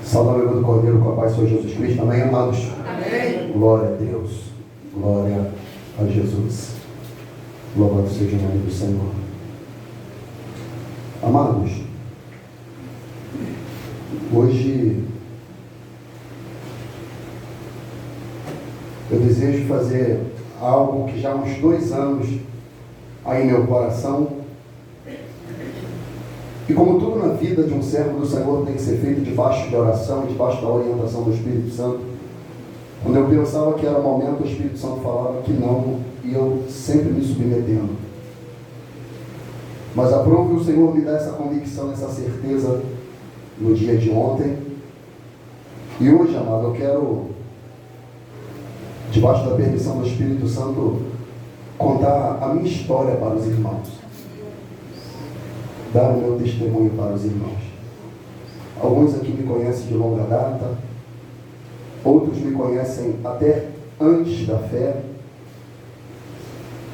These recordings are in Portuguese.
Saudade do Cordeiro com a paz do Senhor Jesus Cristo. Amém, amados? Amém. Glória a Deus. Glória a Jesus. Louvado seja o nome do Senhor. Amados, hoje eu desejo fazer algo que já há uns 2 anos há em meu coração. E como tudo na vida de um servo do Senhor tem que ser feito debaixo de oração, debaixo da orientação do Espírito Santo, quando eu pensava que era o momento, o Espírito Santo falava que não, e eu sempre me submetendo. Mas aprove o Senhor me dar essa convicção, essa certeza no dia de ontem. E hoje, amado, eu quero, debaixo da permissão do Espírito Santo, contar a minha história para os irmãos. Dar o meu testemunho para os irmãos. Alguns aqui me conhecem de longa data, outros me conhecem até antes da fé,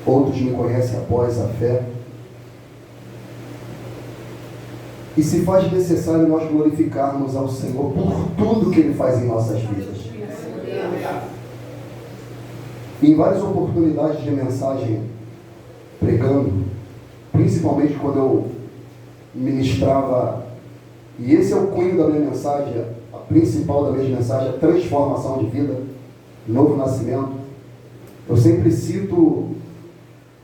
outros me conhecem após a fé. E se faz necessário nós glorificarmos ao Senhor por tudo que Ele faz em nossas vidas. Em várias oportunidades de mensagem pregando, principalmente quando eu ministrava, e esse é o cunho da minha mensagem, a principal da minha mensagem, a transformação de vida, novo nascimento. Eu sempre cito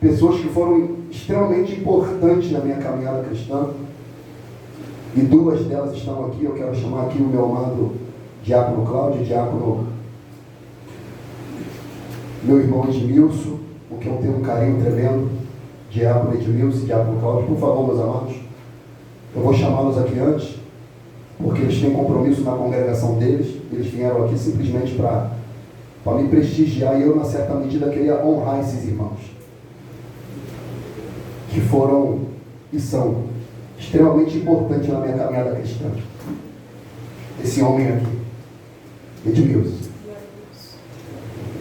pessoas que foram extremamente importantes na minha caminhada cristã, e 2 delas estão aqui. Eu quero chamar aqui o meu amado Diácono Cláudio, Diácono meu irmão Edmilson, o que eu tenho um carinho tremendo, Diácono Edmilson e Diácono Cláudio. Por favor, meus amados, eu vou chamá-los aqui antes, porque eles têm compromisso na congregação deles. Eles vieram aqui simplesmente para me prestigiar, e eu, na certa medida, queria honrar esses irmãos, que foram e são extremamente importantes na minha caminhada cristã. Esse homem aqui, Edmilson,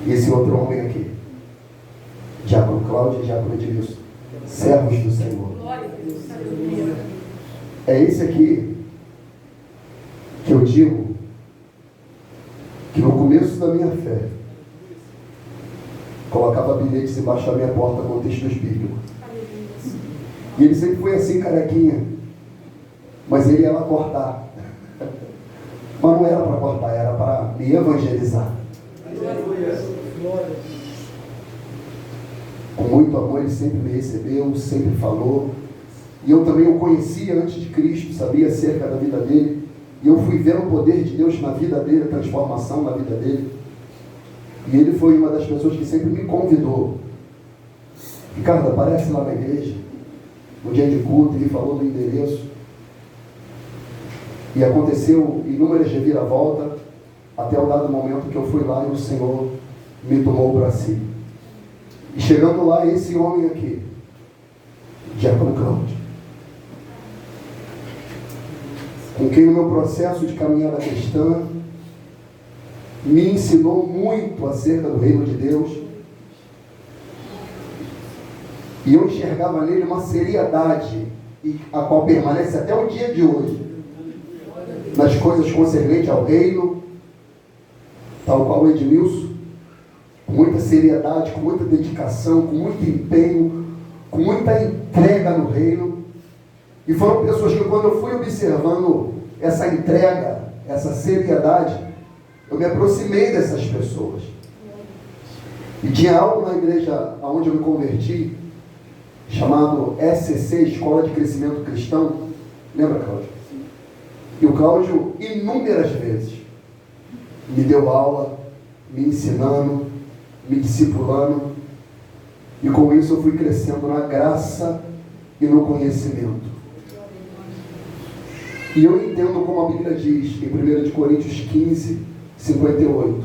e esse outro homem aqui, Diácono Cláudio e Diácono Edmilson, servos do Senhor. É esse aqui que eu digo que no começo da minha fé colocava bilhetes embaixo da minha porta com textos bíblicos. E ele sempre foi assim, carequinha, mas ele ia lá cortar. Mas não era para cortar, era para me evangelizar. Com muito amor ele sempre me recebeu, sempre falou. E eu também o conhecia antes de Cristo, sabia acerca da vida dele. E eu fui ver o poder de Deus na vida dele, a transformação na vida dele. E ele foi uma das pessoas que sempre me convidou. Ricardo, aparece lá na igreja. No dia de culto, ele falou do endereço. E aconteceu inúmeras reviravoltas, até o dado momento que eu fui lá e o Senhor me tomou para si. E chegando lá, esse homem aqui, Diácono Cláudio, com quem no meu processo de caminhada cristã me ensinou muito acerca do reino de Deus, e eu enxergava nele uma seriedade, a qual permanece até o dia de hoje, nas coisas concernentes ao reino, tal qual o Edmilson, com muita seriedade, com muita dedicação, com muito empenho, com muita entrega no reino. E foram pessoas que, quando eu fui observando essa entrega, essa seriedade, eu me aproximei dessas pessoas. E tinha algo na igreja onde eu me converti, chamado SCC, Escola de Crescimento Cristão. Lembra, Cláudio? E o Cláudio, inúmeras vezes, me deu aula, me ensinando, me discipulando. E com isso eu fui crescendo na graça e no conhecimento. E eu entendo como a Bíblia diz, em 1 Coríntios 15, 58,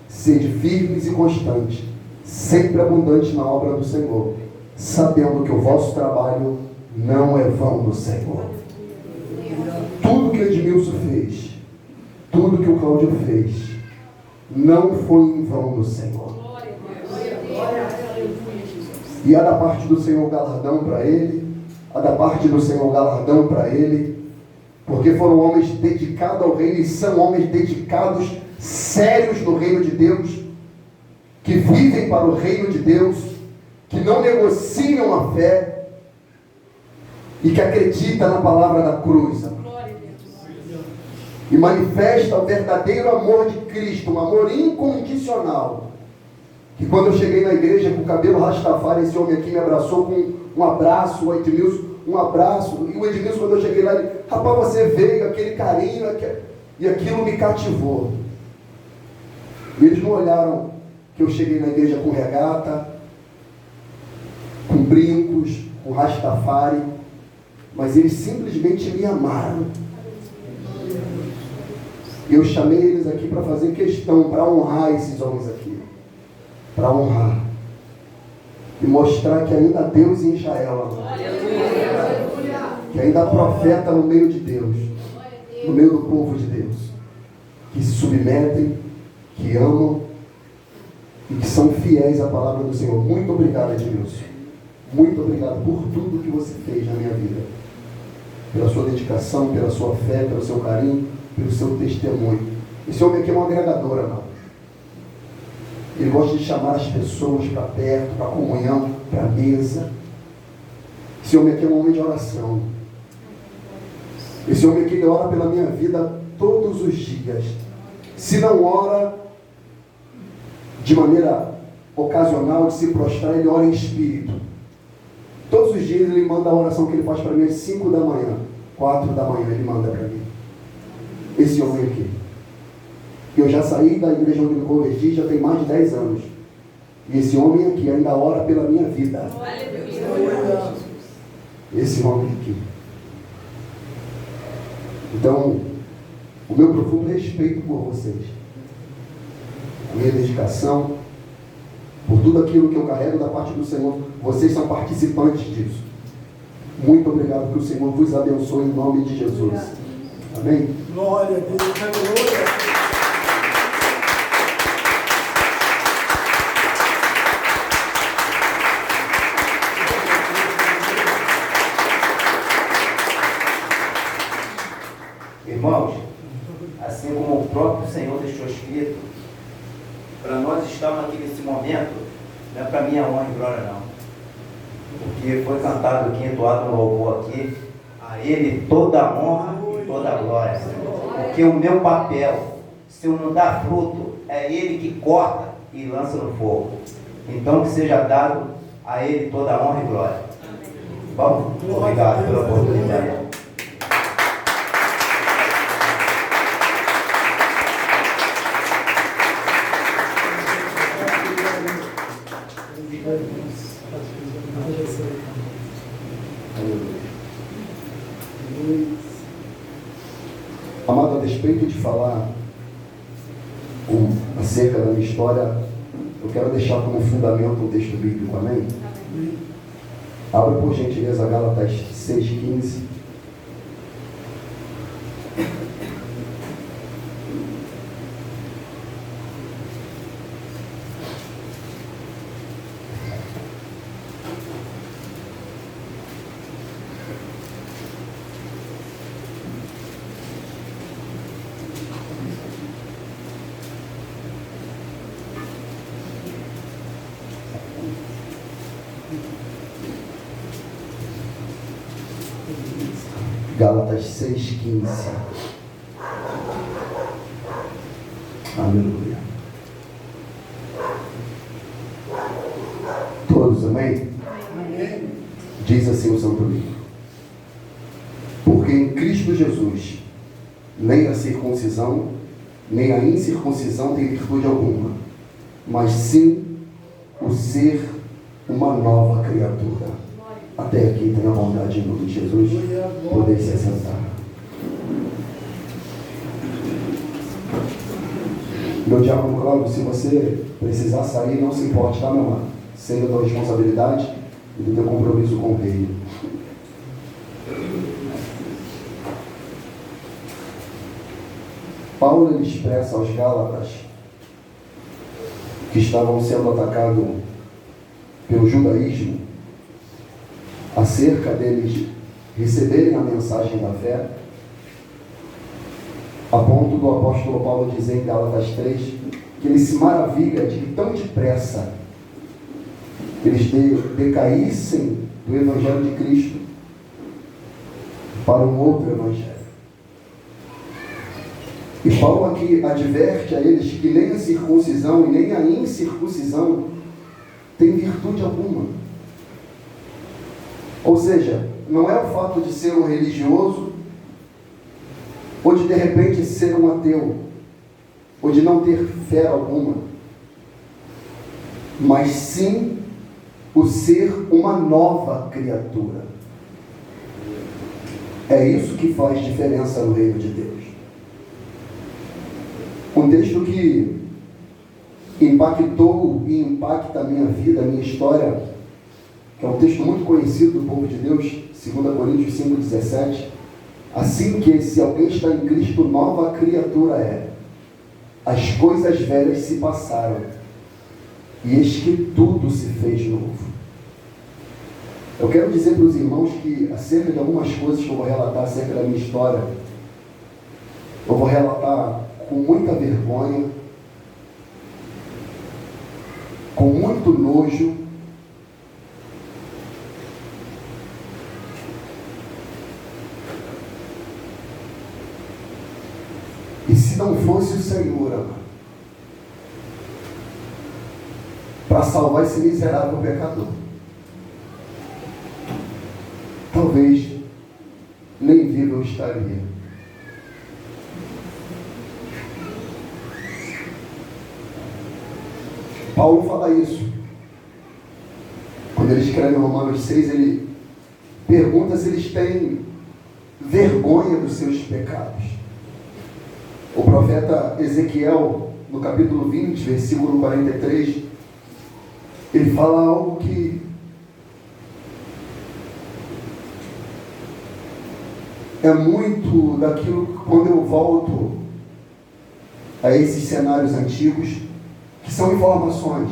sede firmes e constantes, sempre abundantes na obra do Senhor, sabendo que o vosso trabalho não é vão no Senhor. Tudo que Edmilson fez, tudo que o Cláudio fez, não foi em vão no Senhor. E há da parte do Senhor galardão para ele, há da parte do Senhor galardão para ele. porque foram homens dedicados ao reino e são homens dedicados, sérios no reino de Deus, que vivem para o reino de Deus, que não negociam a fé e que acreditam na palavra da cruz. E manifesta o verdadeiro amor de Cristo, um amor incondicional. Que quando eu cheguei na igreja com o cabelo rastafari, esse homem aqui me abraçou com um abraço, o Edmilson, um abraço. E o Edmilson, quando eu cheguei lá, ele, rapaz, você veio, aquele carinho, e aquilo me cativou. E eles não olharam que eu cheguei na igreja com regata, com brincos, com rastafari, mas eles simplesmente me amaram. Eu chamei eles aqui para fazer questão, para honrar esses homens aqui. Para honrar. E mostrar que ainda há Deus em Israel, amor. Que ainda há profeta no meio de Deus. No meio do povo de Deus. Que se submetem, que amam e que são fiéis à palavra do Senhor. Muito obrigado, Edmilson. Muito obrigado por tudo que você fez na minha vida. Pela sua dedicação, pela sua fé, pelo seu carinho, pelo seu testemunho. Esse homem aqui é um agregador, amado. Ele gosta de chamar as pessoas para perto, para a comunhão, para a mesa. Esse homem aqui é um homem de oração. Esse homem aqui, ele ora pela minha vida todos os dias. Se não ora de maneira ocasional, de se prostrar, ele ora em espírito. Todos os dias ele manda a oração que ele faz para mim às 5 da manhã, 4 da manhã, ele manda para mim. Esse homem aqui. Eu já saí da igreja onde me converti, já tem mais de 10 anos. E esse homem aqui ainda ora pela minha vida. Esse homem aqui. Então, o meu profundo respeito por vocês. A minha dedicação, por tudo aquilo que eu carrego da parte do Senhor. Vocês são participantes disso. Muito obrigado, que o Senhor vos abençoe em nome de Jesus. Amém? Glória a Deus, aleluia. Irmãos, assim como o próprio Senhor deixou escrito, para nós estarmos aqui nesse momento, não é para minha honra e glória não, porque foi cantado aqui, entoado um louvor aqui, a Ele toda a honra e toda a glória, porque o meu papel, se eu não dar fruto, é Ele que corta e lança no fogo. Então que seja dado a Ele toda a honra e glória. Vamos? Obrigado pela oportunidade. Amado, a despeito de falar acerca da minha história, eu quero deixar como fundamento um texto bíblico, amém? Abre por gentileza Gálatas 6,15. Gálatas 6,15. Aleluia. Todos, amém? Amém. Diz assim o Santo Livro: porque em Cristo Jesus nem a circuncisão nem a incircuncisão tem virtude alguma, mas sim o ser uma nova criatura. Até aqui, tenha vontade em nome de Jesus, poder se assentar. Meu diácono Cláudio, se você precisar sair, não se importe, tá, meu amado? Sei da tua responsabilidade e do teu compromisso com o reino. Paulo ele expressa aos Gálatas que estavam sendo atacados pelo judaísmo, acerca deles receberem a mensagem da fé, ponto do apóstolo Paulo dizer em Gálatas 3, que ele se maravilha de que tão depressa eles decaíssem do Evangelho de Cristo para um outro Evangelho. E Paulo aqui adverte a eles que nem a circuncisão e nem a incircuncisão tem virtude alguma. Ou seja, não é o fato de ser um religioso ou de repente ser um ateu ou de não ter fé alguma, mas sim o ser uma nova criatura. É isso que faz diferença no reino de Deus. Um texto que impactou e impacta a minha vida, a minha história, que é um texto muito conhecido do povo de Deus, 2 Coríntios 5,17. Assim que se alguém está em Cristo, nova criatura é. As coisas velhas se passaram, e eis que tudo se fez novo. Eu quero dizer para os irmãos que, acerca de algumas coisas que eu vou relatar acerca da minha história, eu vou relatar com muita vergonha, com muito nojo, e se não fosse o Senhor, para salvar esse miserável pecador, talvez nem vivo eu estaria. Paulo fala isso. Quando ele escreve em Romanos 6, ele pergunta se eles têm vergonha dos seus pecados. O profeta Ezequiel, no capítulo 20, versículo 43, ele fala algo que é muito daquilo que, quando eu volto a esses cenários antigos, que são informações,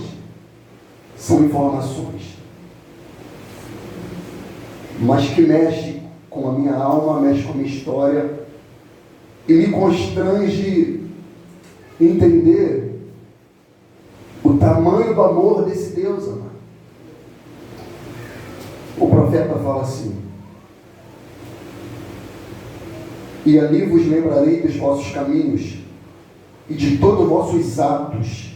mas que mexe com a minha alma, mexe com a minha história, e me constrange entender o tamanho do amor desse Deus, amado. O profeta fala assim: e ali vos lembrarei dos vossos caminhos e de todos os vossos atos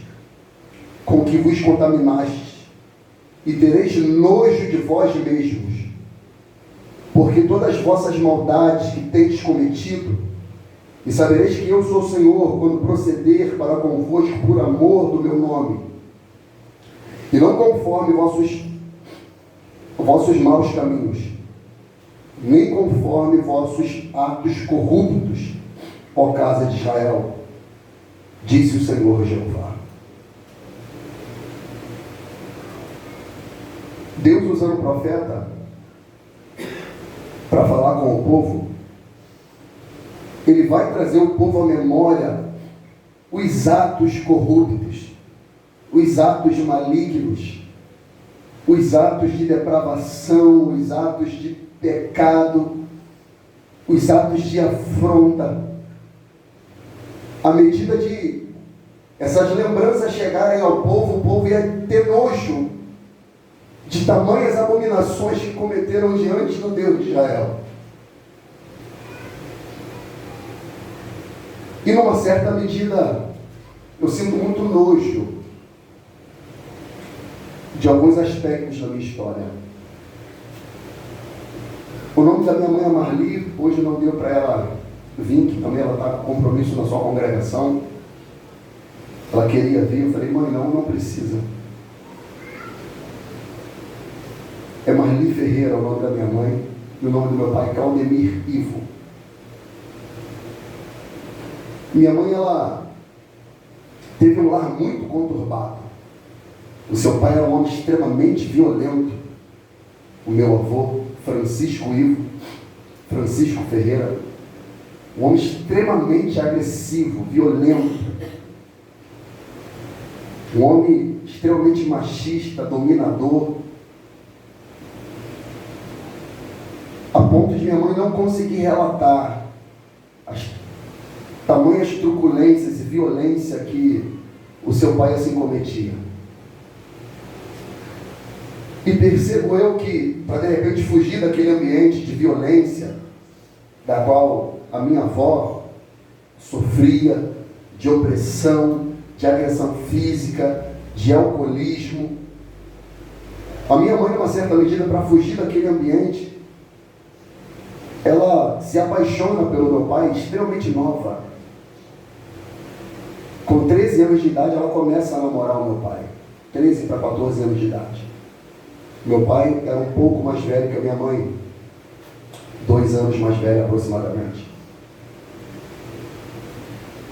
com que vos contaminastes, e tereis nojo de vós mesmos, porque todas as vossas maldades que tendes cometido, e sabereis que eu sou o Senhor, quando proceder para convosco por amor do meu nome, e não conforme vossos maus caminhos, nem conforme vossos atos corruptos, ó casa de Israel, disse o Senhor Jeová. Deus, usando o profeta para falar com o povo, ele vai trazer o povo à memória os atos corruptos, os atos malignos, os atos de depravação, os atos de pecado, os atos de afronta. À medida de essas lembranças chegarem ao povo, o povo ia ter nojo de tamanhas abominações que cometeram diante do Deus de Israel. E numa certa medida, eu sinto muito nojo de alguns aspectos da minha história. O nome da minha mãe é Marli, hoje não deu para ela vir, que também ela está com compromisso na sua congregação. Ela queria vir, eu falei: mãe, não precisa. É Marli Ferreira o nome da minha mãe, e o nome do meu pai, Claudemir Ivo. Minha mãe, ela teve um lar muito conturbado. O seu pai era um homem extremamente violento. O meu avô, Francisco Ferreira, um homem extremamente agressivo, violento, um homem extremamente machista, dominador, a ponto de minha mãe não conseguir relatar tamanhas truculências e violência que o seu pai assim cometia. E percebo eu que, para de repente fugir daquele ambiente de violência, da qual a minha avó sofria, de opressão, de agressão física, de alcoolismo, a minha mãe, numa certa medida, para fugir daquele ambiente, ela se apaixona pelo meu pai extremamente nova. Com 13 anos de idade, ela começa a namorar o meu pai. 13 para 14 anos de idade. Meu pai era um pouco mais velho que a minha mãe. 2 anos mais velho, aproximadamente.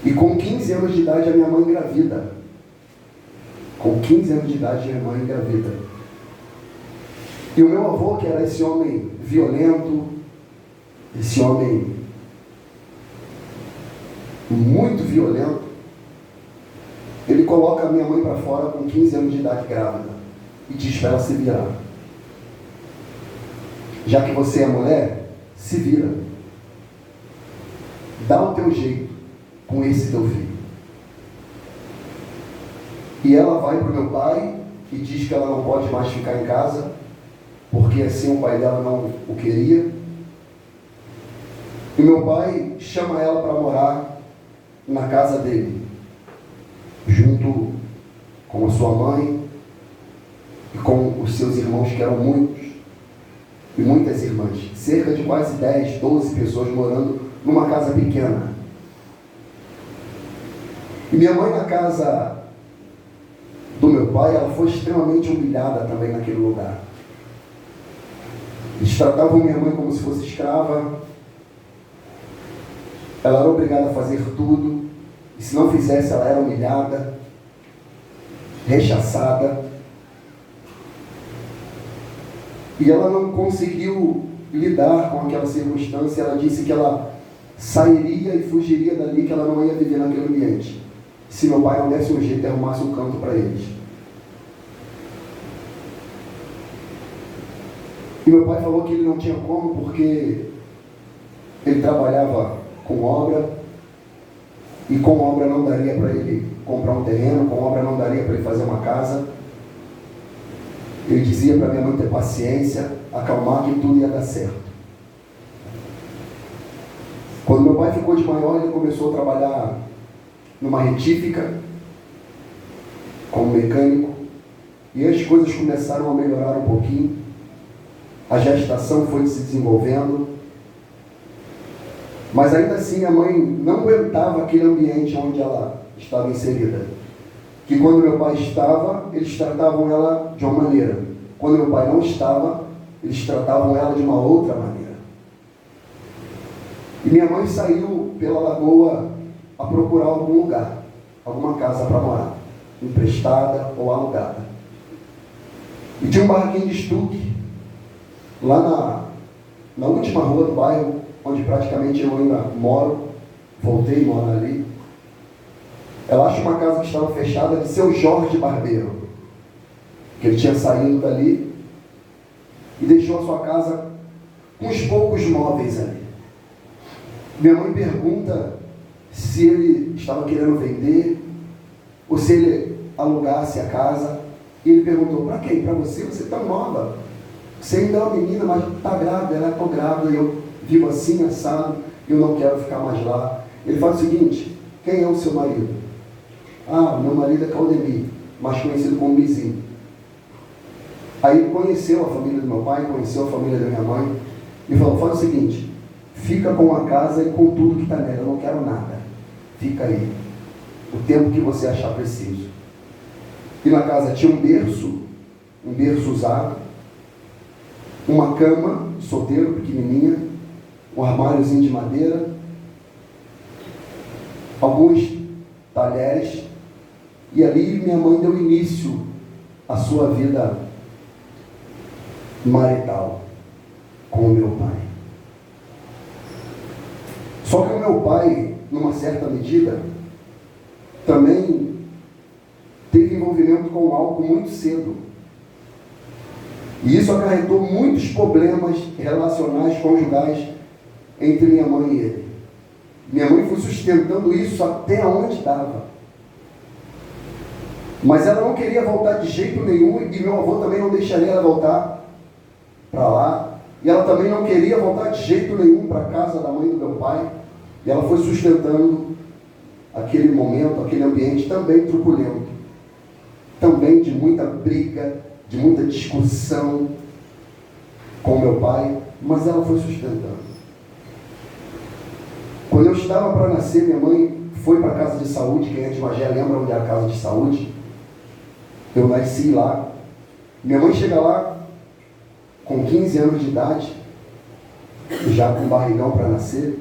E com 15 anos de idade, a minha mãe engravida. Com 15 anos de idade, a minha mãe engravida. E o meu avô, que era esse homem violento, esse homem muito violento, ele coloca a minha mãe para fora com 15 anos de idade grávida e diz para ela se virar. Já que você é mulher, se vira. Dá o teu jeito com esse teu filho. E ela vai para o meu pai e diz que ela não pode mais ficar em casa, porque assim o pai dela não o queria. E meu pai chama ela para morar na casa dele, junto com a sua mãe e com os seus irmãos, que eram muitos, e muitas irmãs, cerca de quase 10, 12 pessoas morando numa casa pequena. E minha mãe, na casa do meu pai, ela foi extremamente humilhada também naquele lugar. Eles tratavam minha mãe como se fosse escrava. Ela era obrigada a fazer tudo, e se não fizesse, ela era humilhada, rechaçada. E ela não conseguiu lidar com aquela circunstância. Ela disse que ela sairia e fugiria dali, que ela não ia viver naquele ambiente, se meu pai não desse um jeito e arrumasse um canto para eles. E meu pai falou que ele não tinha como, porque ele trabalhava com obra, e com obra não daria para ele comprar um terreno, com obra não daria para ele fazer uma casa. Ele dizia para minha mãe ter paciência, acalmar, que tudo ia dar certo. Quando meu pai ficou de maior, ele começou a trabalhar numa retífica, como mecânico, e as coisas começaram a melhorar um pouquinho. A gestação foi se desenvolvendo, mas ainda assim a mãe não aguentava aquele ambiente onde ela estava inserida. Que quando meu pai estava, eles tratavam ela de uma maneira. Quando meu pai não estava, eles tratavam ela de uma outra maneira. E minha mãe saiu pela lagoa a procurar algum lugar, alguma casa para morar, emprestada ou alugada. E tinha um barraquinho de estuque, lá na última rua do bairro, onde praticamente eu ainda moro, voltei a morar ali. Ela acha uma casa que estava fechada de seu Jorge Barbeiro, que ele tinha saído dali e deixou a sua casa com uns poucos móveis ali. Minha mãe pergunta se ele estava querendo vender ou se ele alugasse a casa. E ele perguntou: para quem? Para você? Você está nova. Você ainda é uma menina, mas está grávida. Ela está grávida e eu vivo assim, assado, e eu não quero ficar mais lá. Ele fala o seguinte: quem é o seu marido? Ah, meu marido é Claudemir, mais conhecido como Mizinho. Aí ele conheceu a família do meu pai, conheceu a família da minha mãe, e falou: faz o seguinte, fica com a casa e com tudo que está nela, eu não quero nada. Fica aí, o tempo que você achar preciso. E na casa tinha um berço usado, uma cama, solteiro, pequenininha, um armáriozinho de madeira, alguns talheres, e ali minha mãe deu início à sua vida marital com o meu pai. Só que o meu pai, numa certa medida, também teve envolvimento com o álcool muito cedo. E isso acarretou muitos problemas relacionais, conjugais, entre minha mãe e ele. Minha mãe foi sustentando isso até onde dava. Mas ela não queria voltar de jeito nenhum, e meu avô também não deixaria ela voltar para lá. E ela também não queria voltar de jeito nenhum para a casa da mãe do meu pai. E ela foi sustentando aquele momento, aquele ambiente também truculento. Também de muita briga, de muita discussão com meu pai. Mas ela foi sustentando. Quando eu estava para nascer, minha mãe foi para a casa de saúde. Quem é de Magé lembra onde é a casa de saúde? Eu nasci lá. Minha mãe chega lá com 15 anos de idade, já com barrigão para nascer.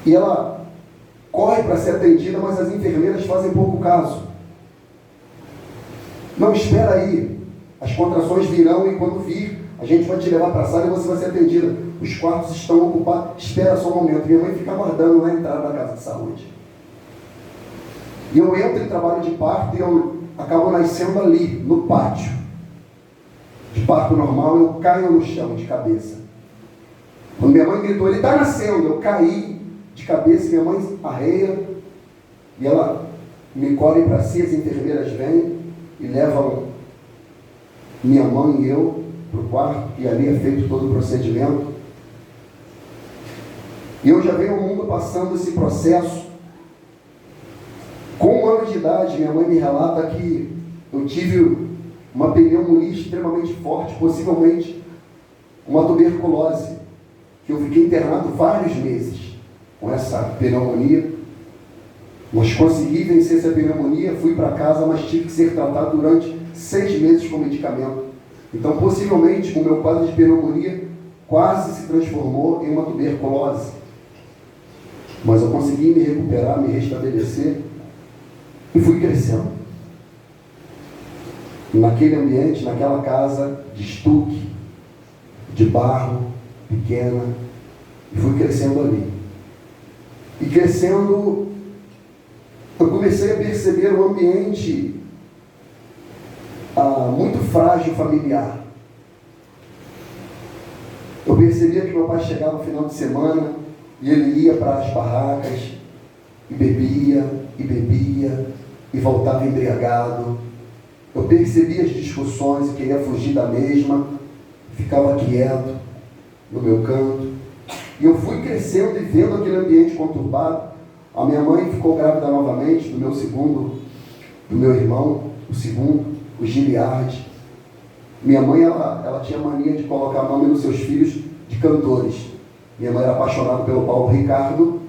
E ela corre para ser atendida, mas as enfermeiras fazem pouco caso. Não, espera aí, as contrações virão e quando vir, a gente vai te levar para a sala e você vai ser atendida. Os quartos estão ocupados, espera só um momento. Minha mãe fica aguardando na entrada da casa de saúde. E eu entro em trabalho de parto e eu acabo nascendo ali, no pátio. De parto normal, eu caio no chão de cabeça. Quando minha mãe gritou, ele está nascendo, eu caí de cabeça, minha mãe arreia, e ela me colhe para si, as enfermeiras vêm e levam minha mãe e eu para o quarto, e ali é feito todo o procedimento. E eu já venho ao mundo passando esse processo. Com 1 ano de idade, minha mãe me relata que eu tive uma pneumonia extremamente forte, possivelmente uma tuberculose, que eu fiquei internado vários meses com essa pneumonia. Mas consegui vencer essa pneumonia, fui para casa, mas tive que ser tratado durante 6 meses com medicamento. Então, possivelmente, o meu quadro de pneumonia quase se transformou em uma tuberculose. Mas eu consegui me recuperar, me restabelecer e fui crescendo. Naquele ambiente, naquela casa de estuque, de barro, pequena, e fui crescendo ali. E crescendo, eu comecei a perceber um ambiente muito frágil familiar. Eu percebia que meu pai chegava no final de semana e ele ia para as barracas e bebia, e voltava embriagado. Eu percebia as discussões e queria fugir da mesma, ficava quieto no meu canto. E eu fui crescendo e vendo aquele ambiente conturbado. A minha mãe ficou grávida novamente do meu irmão, o segundo, o Giliardi. Minha mãe, ela tinha mania de colocar nome nos seus filhos de cantores. Minha mãe era apaixonada pelo Paulo Ricardo.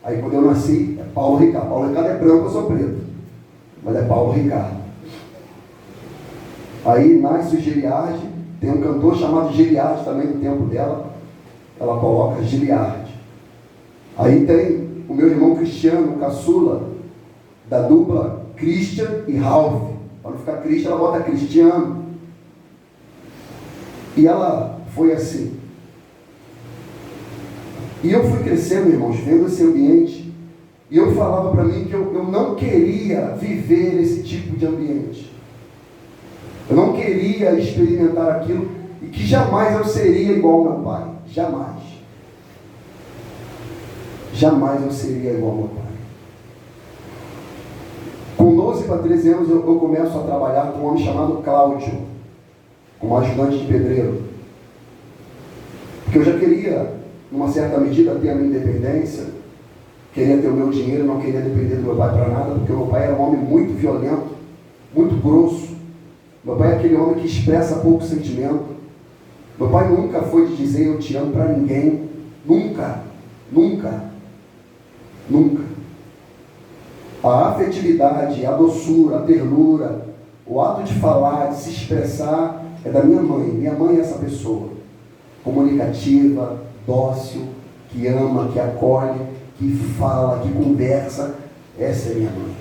Aí quando eu nasci, é Paulo Ricardo. Paulo Ricardo é branco, eu sou preto. Mas é Paulo Ricardo. Aí nasce o Giliardi. Tem um cantor chamado Giliardi também no tempo dela. Ela coloca Giliardi. Aí tem o meu irmão Cristiano, caçula, da dupla Christian e Ralph. Para não ficar Christian, ela bota Cristiano. E ela foi assim. E eu fui crescendo, irmãos, vendo esse ambiente. E eu falava para mim que eu não queria viver esse tipo de ambiente. Eu não queria experimentar aquilo. E que jamais eu seria igual ao meu pai. Jamais. Jamais eu seria igual ao meu pai. Com 12 para 13 anos eu começo a trabalhar com um homem chamado Cláudio, como ajudante de pedreiro. Porque eu já queria, numa certa medida, ter a minha independência, queria ter o meu dinheiro, não queria depender do meu pai para nada, porque o meu pai era um homem muito violento, muito grosso. Meu pai é aquele homem que expressa pouco sentimento. Meu pai nunca foi de dizer eu te amo para ninguém. Nunca, nunca, nunca. A afetividade, a doçura, a ternura, o ato de falar, de se expressar é da minha mãe. Minha mãe é essa pessoa, comunicativa, dócil, que ama, que acolhe, que fala, que conversa. Essa é minha mãe.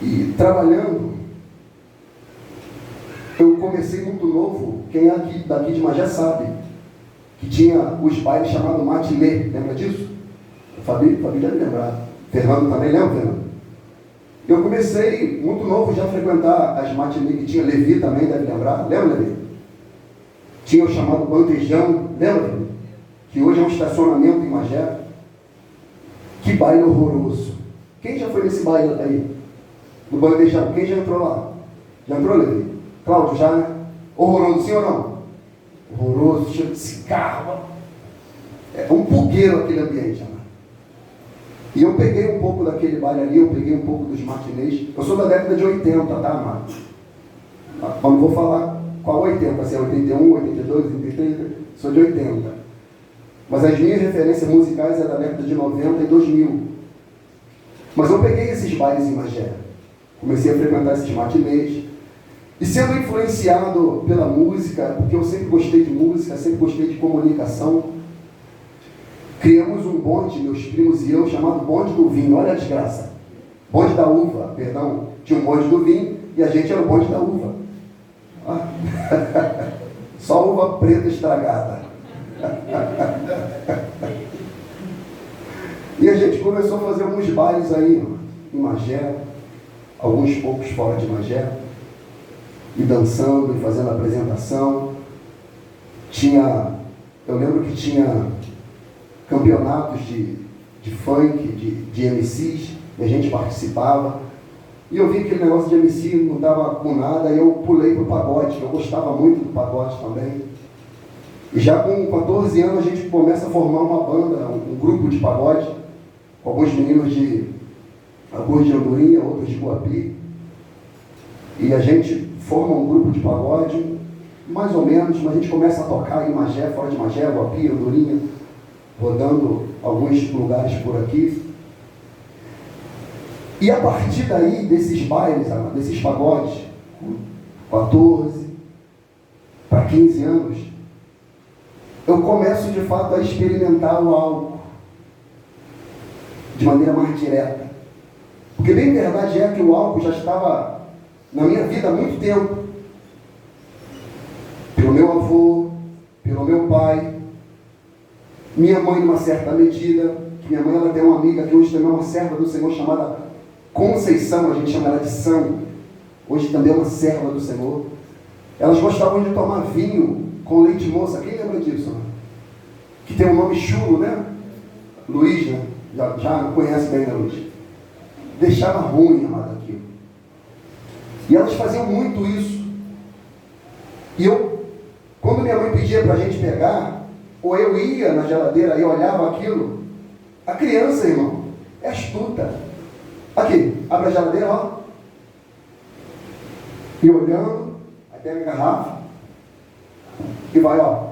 E trabalhando, eu comecei muito novo. Quem é daqui de Magé sabe que tinha os bailes chamados matinê. Lembra disso? Fabi deve lembrar. Fernando também lembra, Fernando? Eu comecei muito novo já a frequentar as matinês que tinha. Levi também deve lembrar. Lembra, Levi? Tinha o chamado Bandejão, lembra? Que hoje é um estacionamento em Magé. Que baile horroroso. Quem já foi nesse baile aí? No Bandejão, quem já entrou lá? Já entrou, Levi? Cláudio, já, né? Horroroso, sim ou não? Horroroso, cheio de cigarro. É um bugueiro aquele ambiente, né? E eu peguei um pouco daquele baile ali, eu peguei um pouco dos matinês. Eu sou da década de 80, tá, amado? Mas não vou falar qual 80, se é 81, 82, 83, sou de 80. Mas as minhas referências musicais é da década de 90 e 2000. Mas eu peguei esses bailes em Magé. Comecei a frequentar esses matinês. E sendo influenciado pela música, porque eu sempre gostei de música, sempre gostei de comunicação, criamos um bonde, meus primos e eu, chamado Bonde do Vinho. Olha a desgraça. Bonde da uva, perdão. Tinha um bonde do vinho e a gente era o bonde da uva. Ah. Só uva preta estragada. E a gente começou a fazer alguns bailes aí em Magé, alguns poucos fora de Magé, e dançando e fazendo apresentação. Eu lembro que tinha campeonatos de funk, de MCs, e a gente participava. E eu vi aquele negócio de MC, não estava com nada, e eu pulei para o pagode, que eu gostava muito do pagode também. E já com 14 anos a gente começa a formar uma banda, um grupo de pagode, com alguns meninos alguns de Andorinha, outros de Guapi. E a gente forma um grupo de pagode, mais ou menos, mas a gente começa a tocar em Magé, fora de Magé, Guapi, Andorinha, rodando alguns lugares por aqui. E a partir daí, desses bailes, desses pagodes, 14 para 15 anos, eu começo de fato a experimentar o álcool de maneira mais direta. Porque bem verdade é que o álcool já estava na minha vida há muito tempo. Pelo meu avô, pelo meu pai, minha mãe numa certa medida, que minha mãe ela tem uma amiga que hoje também é uma serva do Senhor chamada Conceição, a gente chama ela de São, hoje também é uma serva do Senhor. Elas gostavam de tomar vinho com leite moça. Quem lembra disso? Né? Que tem um nome chulo, né? Luiz, né? Já conhece bem, né, Luiz? Deixava ruim, amado, aquilo. E elas faziam muito isso. E quando minha mãe pedia para a gente pegar, ou eu ia na geladeira e olhava aquilo, a criança, irmão, é astuta. Aqui, abre a geladeira, ó. E olhando, aí pega a garrafa e vai, ó.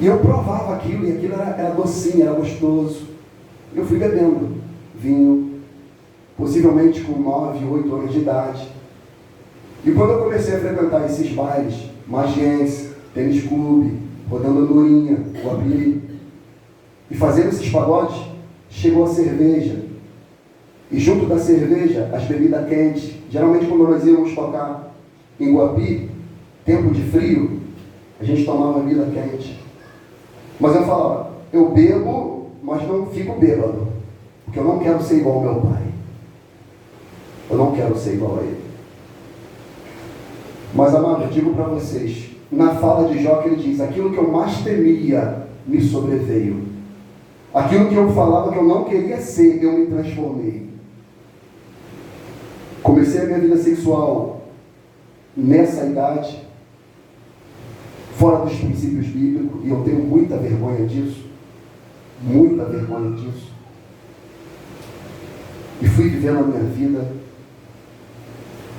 E eu provava aquilo, e aquilo era docinho, era gostoso. Eu fui bebendo vinho, possivelmente com 9, 8 anos de idade. E quando eu comecei a frequentar esses bailes, magiense, tênis clube, rodando andorinha, Guapi, e fazendo esses pagodes, chegou a cerveja. E junto da cerveja, as bebidas quentes. Geralmente quando nós íamos tocar em Guapi, tempo de frio, a gente tomava bebida quente. Mas eu falava, eu bebo, mas não fico bêbado. Porque eu não quero ser igual ao meu pai. Eu não quero ser igual a ele. Mas, amado, eu digo para vocês, na fala de Jó que ele diz, aquilo que eu mais temia me sobreveio. Aquilo que eu falava que eu não queria ser, eu me transformei. Comecei a minha vida sexual nessa idade, fora dos princípios bíblicos, e eu tenho muita vergonha disso. Muita vergonha disso. E fui vivendo a minha vida,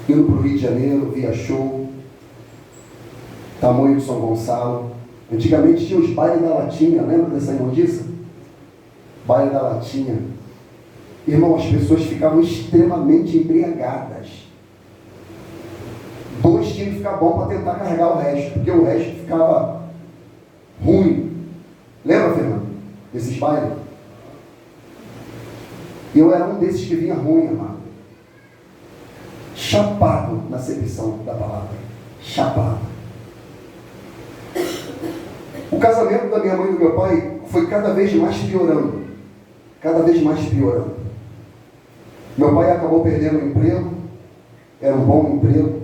indo para o Rio de Janeiro, via show, Tamoio de São Gonçalo. Antigamente tinha os bailes da latinha, lembra dessa imundícia? Baile da latinha. Irmão, as pessoas ficavam extremamente embriagadas. 2 tinha que ficar bom para tentar carregar o resto, porque o resto ficava ruim. Lembra, Fernando? Desses bailes? Eu era um desses que vinha ruim, amado. Chapado na acepção da palavra. Chapado. O casamento da minha mãe e do meu pai foi cada vez mais piorando. Cada vez mais piorando. Meu pai acabou perdendo o emprego. Era um bom emprego.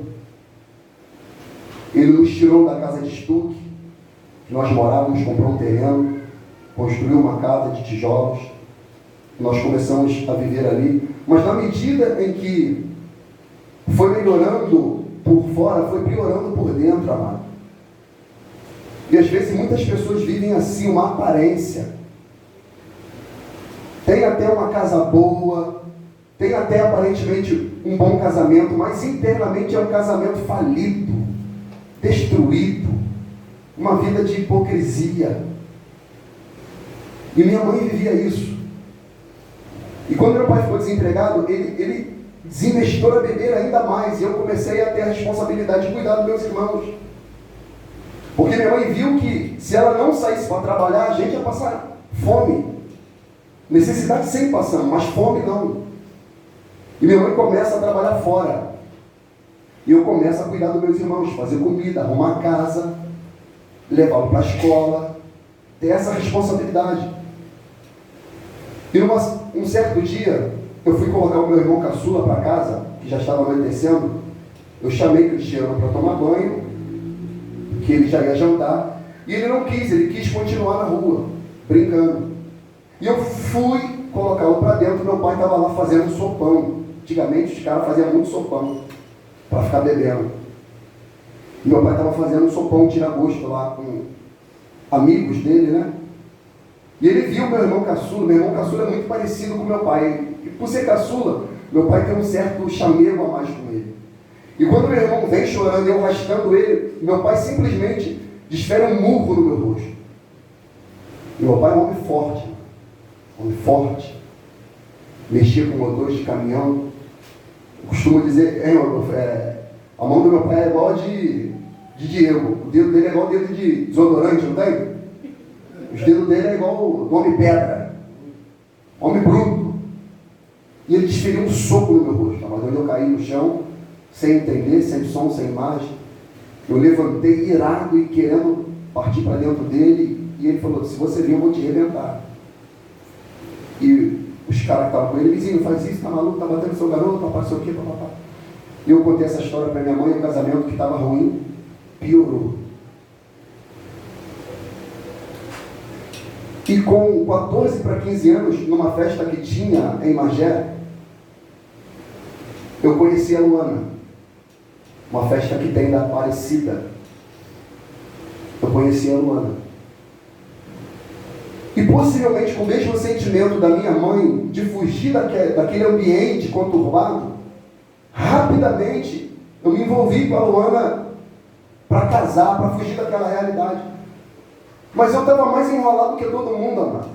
Ele nos tirou da casa de estuque, que nós morávamos, comprou um terreno, construiu uma casa de tijolos. Nós começamos a viver ali. Mas na medida em que foi melhorando por fora, foi piorando por dentro, amado. E às vezes muitas pessoas vivem assim, uma aparência. Tem até uma casa boa, tem até aparentemente um bom casamento, mas internamente é um casamento falido, destruído, uma vida de hipocrisia. E minha mãe vivia isso. E quando meu pai ficou desempregado, ele desinvestiu a beber ainda mais, e eu comecei a ter a responsabilidade de cuidar dos meus irmãos. Porque minha mãe viu que se ela não saísse para trabalhar, a gente ia passar fome. Necessidade sempre passando, mas fome não. E minha mãe começa a trabalhar fora. E eu começo a cuidar dos meus irmãos, fazer comida, arrumar a casa, levá-lo para a escola, ter essa responsabilidade. E um certo dia, eu fui colocar o meu irmão caçula para casa, que já estava anoitecendo. Eu chamei Cristiano para tomar banho, que ele já ia jantar, e ele não quis, ele quis continuar na rua, brincando. E eu fui colocá-lo para dentro, meu pai estava lá fazendo sopão. Antigamente os caras faziam muito sopão, para ficar bebendo. E meu pai estava fazendo um sopão tira-gosto lá com amigos dele, né? E ele viu meu irmão caçula é muito parecido com meu pai. E por ser caçula, meu pai tem um certo chamego a mais com ele. E quando meu irmão vem chorando e eu arrastando ele, meu pai simplesmente desfere um murro no meu rosto. E meu pai é um homem forte, mexia com motores de caminhão. Eu costumo dizer, a mão do meu pai é igual a de Diego, o dedo dele é igual ao dedo de desodorante, não tem? Os dedos dele é igual o homem pedra, homem bruto. E ele desferiu um soco no meu rosto, mas onde eu caí no chão, sem entender, sem som, sem imagem. Eu levantei irado e querendo partir para dentro dele, e ele falou: se você vir, eu vou te arrebentar. E os caras que estavam com ele, vizinho, faz isso, tá maluco, tá batendo seu garoto, papai, sei o quê, papapá. E eu contei essa história para minha mãe, e o casamento que estava ruim piorou. E com 14 para 15 anos, numa festa que tinha em Magé, eu conheci a Luana. Uma festa que tem da Aparecida. Eu conheci a Luana. E possivelmente com o mesmo sentimento da minha mãe de fugir daquele ambiente conturbado, rapidamente eu me envolvi com a Luana para casar, para fugir daquela realidade. Mas eu estava mais enrolado que todo mundo, amado.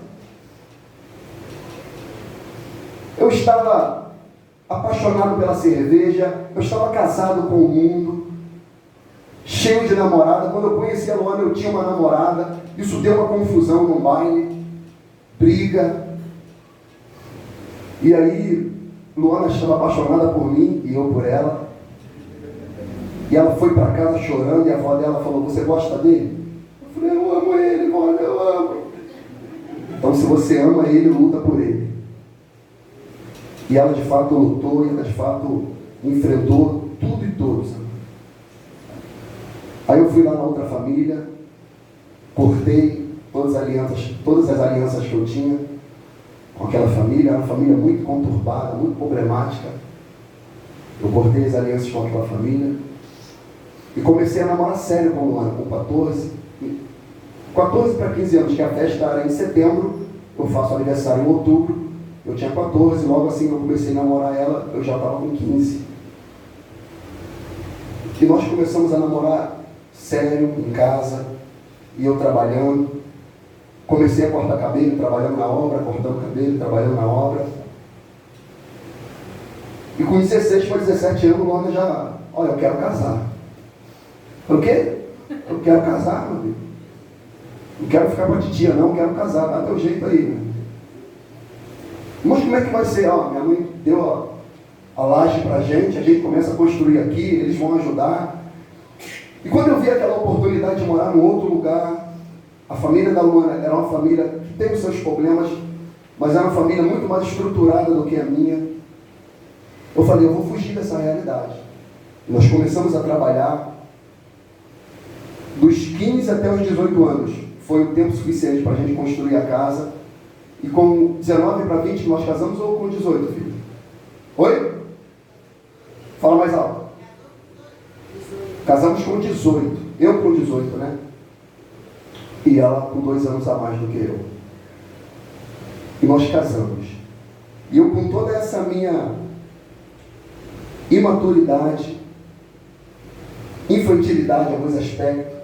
Eu estava apaixonado pela cerveja, eu estava casado com o mundo, cheio de namorada. Quando eu conheci a Luana, eu tinha uma namorada. Isso deu uma confusão no baile, briga. E aí, Luana estava apaixonada por mim e eu por ela. E ela foi para casa chorando e a avó dela falou: você gosta dele? Eu falei: eu amo ele, vó, eu amo. Então, se você ama ele, luta por ele. E ela de fato lutou, e ela de fato enfrentou tudo e todos. Aí eu fui lá na outra família, cortei todas as alianças que eu tinha com aquela família. Era uma família muito conturbada, muito problemática. Eu cortei as alianças com aquela família e comecei a namorar sério com Luana, com 14 para 15 anos, que a festa era em setembro, eu faço aniversário em outubro. Eu tinha 14, logo assim que eu comecei a namorar ela, eu já estava com 15. E nós começamos a namorar sério, em casa, e eu trabalhando. Comecei a cortar cabelo, trabalhando na obra, cortando cabelo, trabalhando na obra. E com 16 para 17 anos, Luana já: olha, eu quero casar. Eu falei: o quê? Eu quero casar, meu amigo. Não quero ficar com a titia, não, quero casar, dá teu jeito aí, né? Mas como é que vai ser? Minha mãe deu a laje para a gente começa a construir aqui, eles vão ajudar. E quando eu vi aquela oportunidade de morar num outro lugar, a família da Luana era uma família que tem os seus problemas, mas era uma família muito mais estruturada do que a minha. Eu falei: eu vou fugir dessa realidade. E nós começamos a trabalhar, Dos 15 até os 18 anos, foi o tempo suficiente para a gente construir a casa. E com 19 para 20 nós casamos, ou com 18, filho? Oi? Fala mais alto. Casamos com 18. Eu com 18, né? E ela com 2 anos a mais do que eu. E nós casamos. E eu, com toda essa minha imaturidade, infantilidade em alguns aspectos,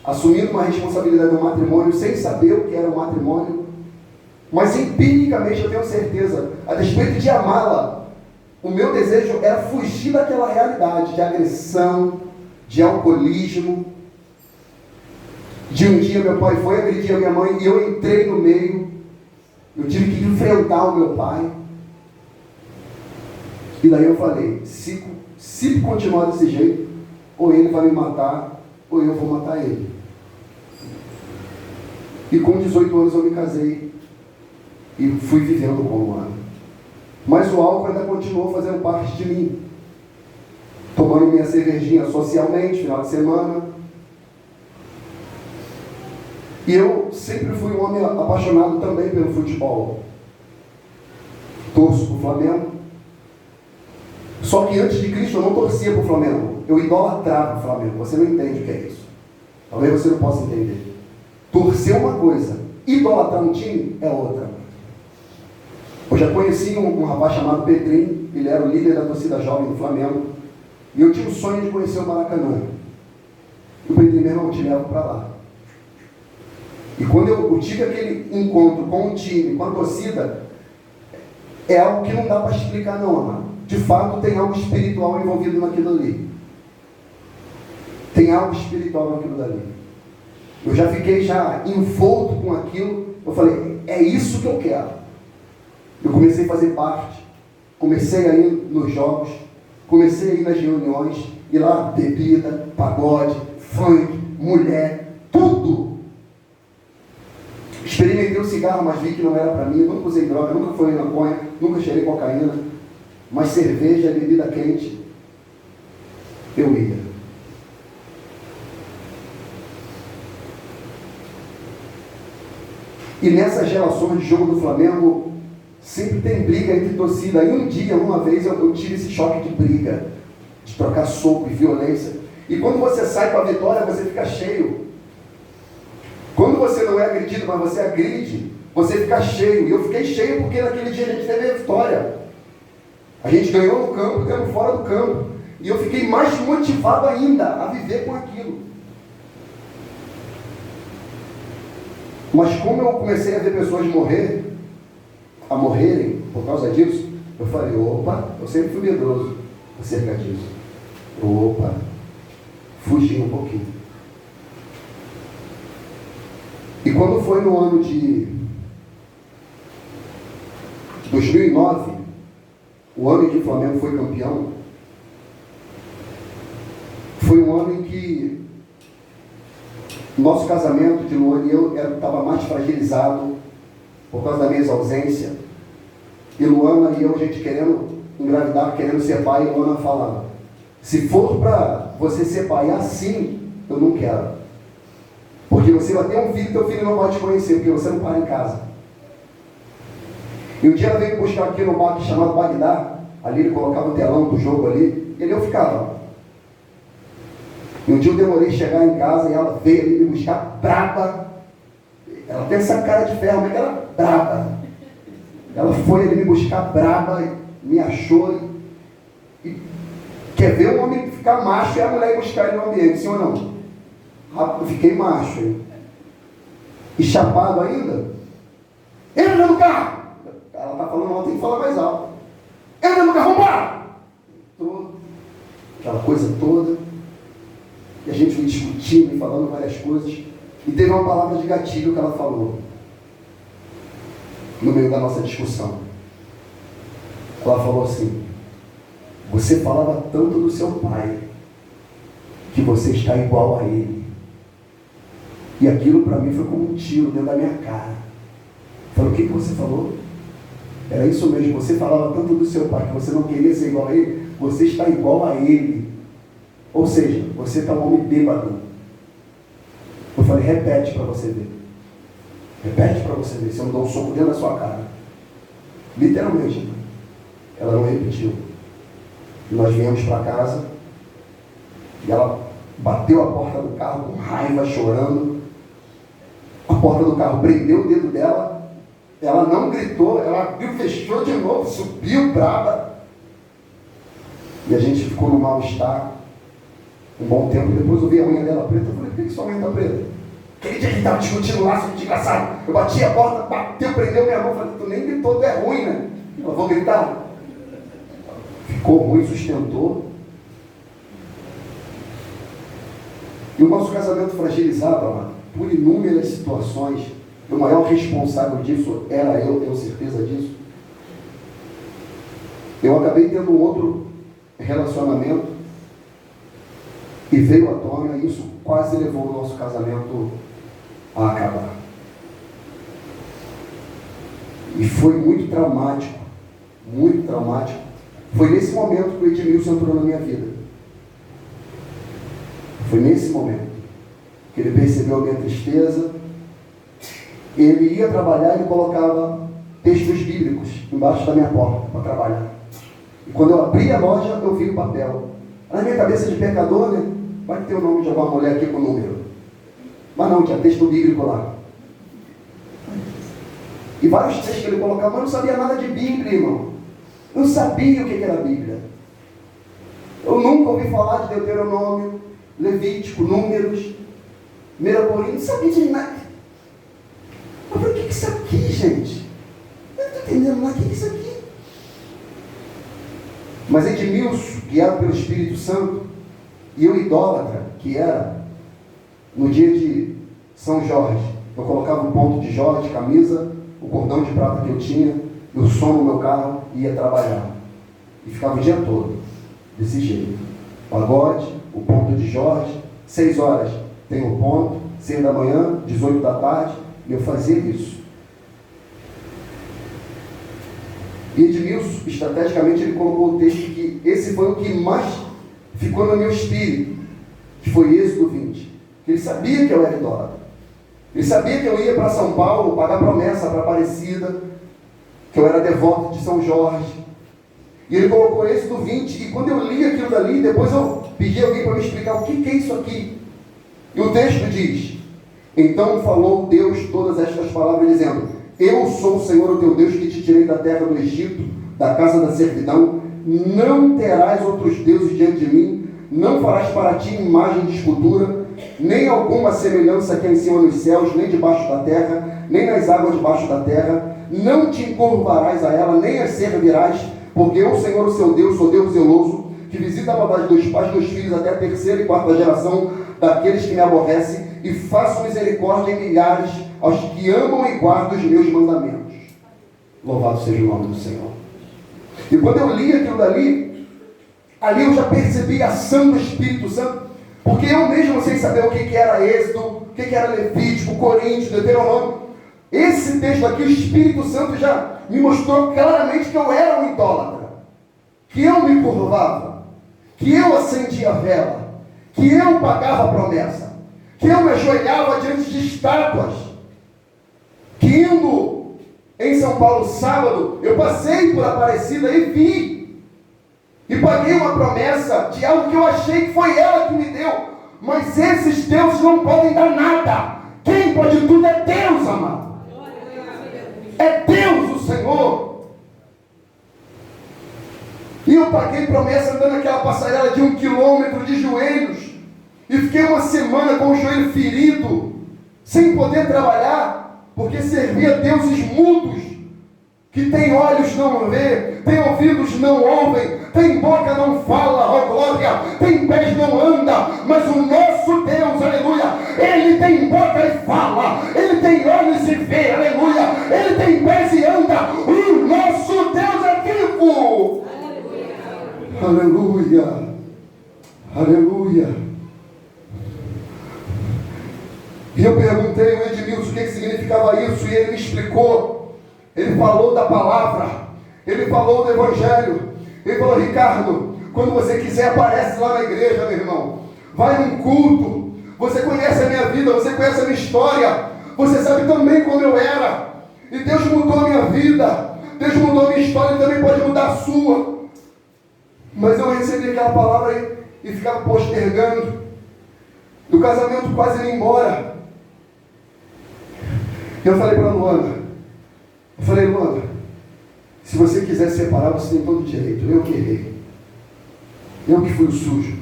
assumindo uma responsabilidade do matrimônio sem saber o que era o matrimônio, mas empiricamente eu tenho certeza, a despeito de amá-la, o meu desejo era fugir daquela realidade de agressão, de alcoolismo, de um dia meu pai foi agredir a minha mãe e eu entrei no meio, eu tive que enfrentar o meu pai. E daí eu falei, se continuar desse jeito, ou ele vai me matar, ou eu vou matar ele. E com 18 anos eu me casei e fui vivendo com o ano. Mas o álcool ainda continuou fazendo parte de mim. Tomando minha cervejinha socialmente, final de semana. E eu sempre fui um homem apaixonado também pelo futebol. Torço para o Flamengo. Só que antes de Cristo eu não torcia para o Flamengo. Eu idolatrava o Flamengo. Você não entende o que é isso. Talvez você não possa entender. Torcer é uma coisa. Idolatrar um time é outra. Eu já conheci um rapaz chamado Pedrinho. Ele era o líder da torcida jovem do Flamengo. E eu tinha o sonho de conhecer o Maracanã. E o Pedrinho, meu irmão, eu te levo para lá. E quando eu tive aquele encontro com o time, com a torcida, é algo que não dá para explicar não, amado. De fato, tem algo espiritual envolvido naquilo ali. Tem algo espiritual naquilo dali. Eu já fiquei envolto com aquilo. Eu falei, é isso que eu quero. Eu comecei a fazer parte. Comecei a ir nos jogos. Comecei a ir nas reuniões. E lá, bebida, pagode, funk, mulher, tudo. Experimentei o cigarro, mas vi que não era para mim. Nunca usei droga, nunca fui maconha, nunca cheirei cocaína. Mas cerveja e bebida quente, eu ia. E nessas relações de jogo do Flamengo, sempre tem briga entre torcida. E um dia, uma vez, eu tive esse choque de briga, de trocar soco e violência. E quando você sai com a vitória, você fica cheio. Quando você não é agredido, mas você agride, você fica cheio. E eu fiquei cheio porque naquele dia a gente teve a vitória. A gente ganhou no campo, ganhamos fora do campo. E eu fiquei mais motivado ainda a viver com aquilo. Mas como eu comecei a ver pessoas morrerem por causa disso, eu falei, opa, eu sempre fui medroso acerca disso. Opa, fugi um pouquinho. E quando foi no ano de 2009, o ano em que o Flamengo foi campeão, foi um ano em que nosso casamento de Luana e eu estava mais fragilizado por causa da minha ausência. E Luana e eu, a gente querendo engravidar, querendo ser pai, e Luana falando, se for para você ser pai assim, eu não quero. Porque você vai ter um filho, teu filho não vai te conhecer, porque você não para em casa. E um dia ela veio buscar aqui no bar chamado Bagdá, ali ele colocava o telão do jogo ali, e ali eu ficava. E um dia eu demorei a chegar em casa e ela veio ali me buscar braba. Ela tem essa cara de ferro, mas ela é braba. Ela foi ali me buscar braba, me achou e quer ver um homem ficar macho e a mulher ir buscar ele no ambiente, sim ou não? Eu fiquei macho, hein? E chapado ainda. Entra no carro! Ela está falando alto, tem que falar mais alto. Entra no carro, vambora! Aquela coisa toda. E a gente foi discutindo e falando várias coisas. E teve uma palavra de gatilho que ela falou no meio da nossa discussão. Ela falou assim, você falava tanto do seu pai que você está igual a ele. E aquilo para mim foi como um tiro dentro da minha cara. Falei, o que você falou? Era isso mesmo, você falava tanto do seu pai que você não queria ser igual a ele, você está igual a ele. Ou seja, você está um homem bêbado. Eu falei, repete para você ver. Repete para você ver, se eu não dou um soco dentro da sua cara. Literalmente, irmã. Ela não repetiu. E nós viemos para casa, e ela bateu a porta do carro com raiva, chorando. A porta do carro prendeu o dedo dela. Ela não gritou, ela abriu, fechou de novo, subiu brava. E a gente ficou no mal-estar um bom tempo. Depois eu vi a unha dela preta. Eu falei, por que sua unha está preta? Aquele dia que a gente estava discutindo lá sobre desgraçado. Eu bati a porta, bateu, prendeu minha mão. Eu falei, tu nem gritou, tu é ruim, né? Eu vou gritar. Ficou ruim, sustentou. E o nosso casamento fragilizado, amado, por inúmeras situações. O maior responsável disso era eu, tenho certeza disso. Eu acabei tendo um outro relacionamento e veio à tona, e isso quase levou o nosso casamento a acabar. E foi muito traumático, muito traumático. Foi nesse momento que o Edmilson entrou na minha vida. Foi nesse momento que ele percebeu a minha tristeza. Ele ia trabalhar e ele colocava textos bíblicos embaixo da minha porta para trabalhar. E quando eu abri a loja, eu vi o papel. Na minha cabeça de pecador, né? Vai ter o nome de alguma mulher aqui com o número. Mas não, tinha texto bíblico lá. E vários textos que ele colocava, mas eu não sabia nada de Bíblia, irmão. Eu não sabia o que era a Bíblia. Eu nunca ouvi falar de Deuteronômio, Levítico, Números, 1 Coríntios, não sabia de nada. Eu falei, o que é isso aqui, gente? Eu não estou entendendo nada, o que é isso aqui? Mas Edmilson, guiado pelo Espírito Santo, e eu idólatra, que era, no dia de São Jorge, eu colocava um ponto de Jorge, camisa, o cordão de prata que eu tinha, e o som no meu carro, e ia trabalhar. E ficava o dia todo, desse jeito. Pagode, o ponto de Jorge, 6 horas tem o ponto, 6 da manhã, 18 da tarde, e eu fazia isso. E Edmilson, estrategicamente, ele colocou o texto que esse foi o que mais ficou no meu espírito, que foi Êxodo 20. Ele sabia que eu era idólatra. Ele sabia que eu ia para São Paulo pagar promessa para Aparecida, que eu era devoto de São Jorge. E ele colocou Êxodo 20, e quando eu li aquilo dali, depois eu pedi alguém para me explicar o que é isso aqui. E o texto diz: então falou Deus todas estas palavras, dizendo: eu sou o Senhor, o teu Deus, que te tirei da terra do Egito, da casa da servidão. Não terás outros deuses diante de mim, não farás para ti imagem de escultura, nem alguma semelhança que há em cima nos céus, nem debaixo da terra, nem nas águas debaixo da terra. Não te encurvarás a ela, nem a servirás, porque eu, Senhor, o seu Deus, sou Deus zeloso, que visita a maldade dos pais dos filhos até a 3ª e 4ª geração daqueles que me aborrecem, e faço misericórdia em milhares aos que amam e guardam os meus mandamentos. Louvado seja o nome do Senhor. E quando eu li aquilo dali, ali eu já percebi a ação do Espírito Santo, porque eu mesmo sem saber o que era Êxodo, o que era Levítico, Coríntios, Deuteronômio, esse texto aqui, o Espírito Santo já me mostrou claramente que eu era um idólatra, que eu me curvava, que eu acendia a vela, que eu pagava a promessa, que eu me ajoelhava diante de estátuas, que indo em São Paulo sábado, eu passei por Aparecida e vi, e paguei uma promessa de algo que eu achei que foi ela que me deu, mas esses deuses não podem dar nada. Quem pode tudo é Deus, amado. É Deus o Senhor. E eu paguei promessa andando aquela passarela de 1 quilômetro de joelhos, e fiquei uma semana com o joelho ferido, sem poder trabalhar, porque servia deuses mudos, que tem olhos não vê, tem ouvidos não ouvem, tem boca não fala, ó glória, tem pés não anda, mas o nosso Deus, aleluia, Ele tem boca e fala, Ele tem olhos e vê, aleluia, Ele tem pés e anda, o nosso Deus é vivo, aleluia, aleluia. E eu perguntei ao Edmilson o que significava isso, e ele me explicou. Ele falou da palavra, ele falou do Evangelho, ele falou: Ricardo, quando você quiser, aparece lá na igreja, meu irmão, vai num culto, Você conhece a minha vida, você conhece a minha história. Você sabe também como eu era. E Deus mudou a minha vida. Deus mudou a minha história e também pode mudar a sua. Mas eu recebi aquela palavra e ficava postergando. Do casamento quase indo embora. Eu falei para a Luana. Eu falei, Luana, se você quiser separar, você tem todo o direito. Eu que errei. Eu que fui o sujo.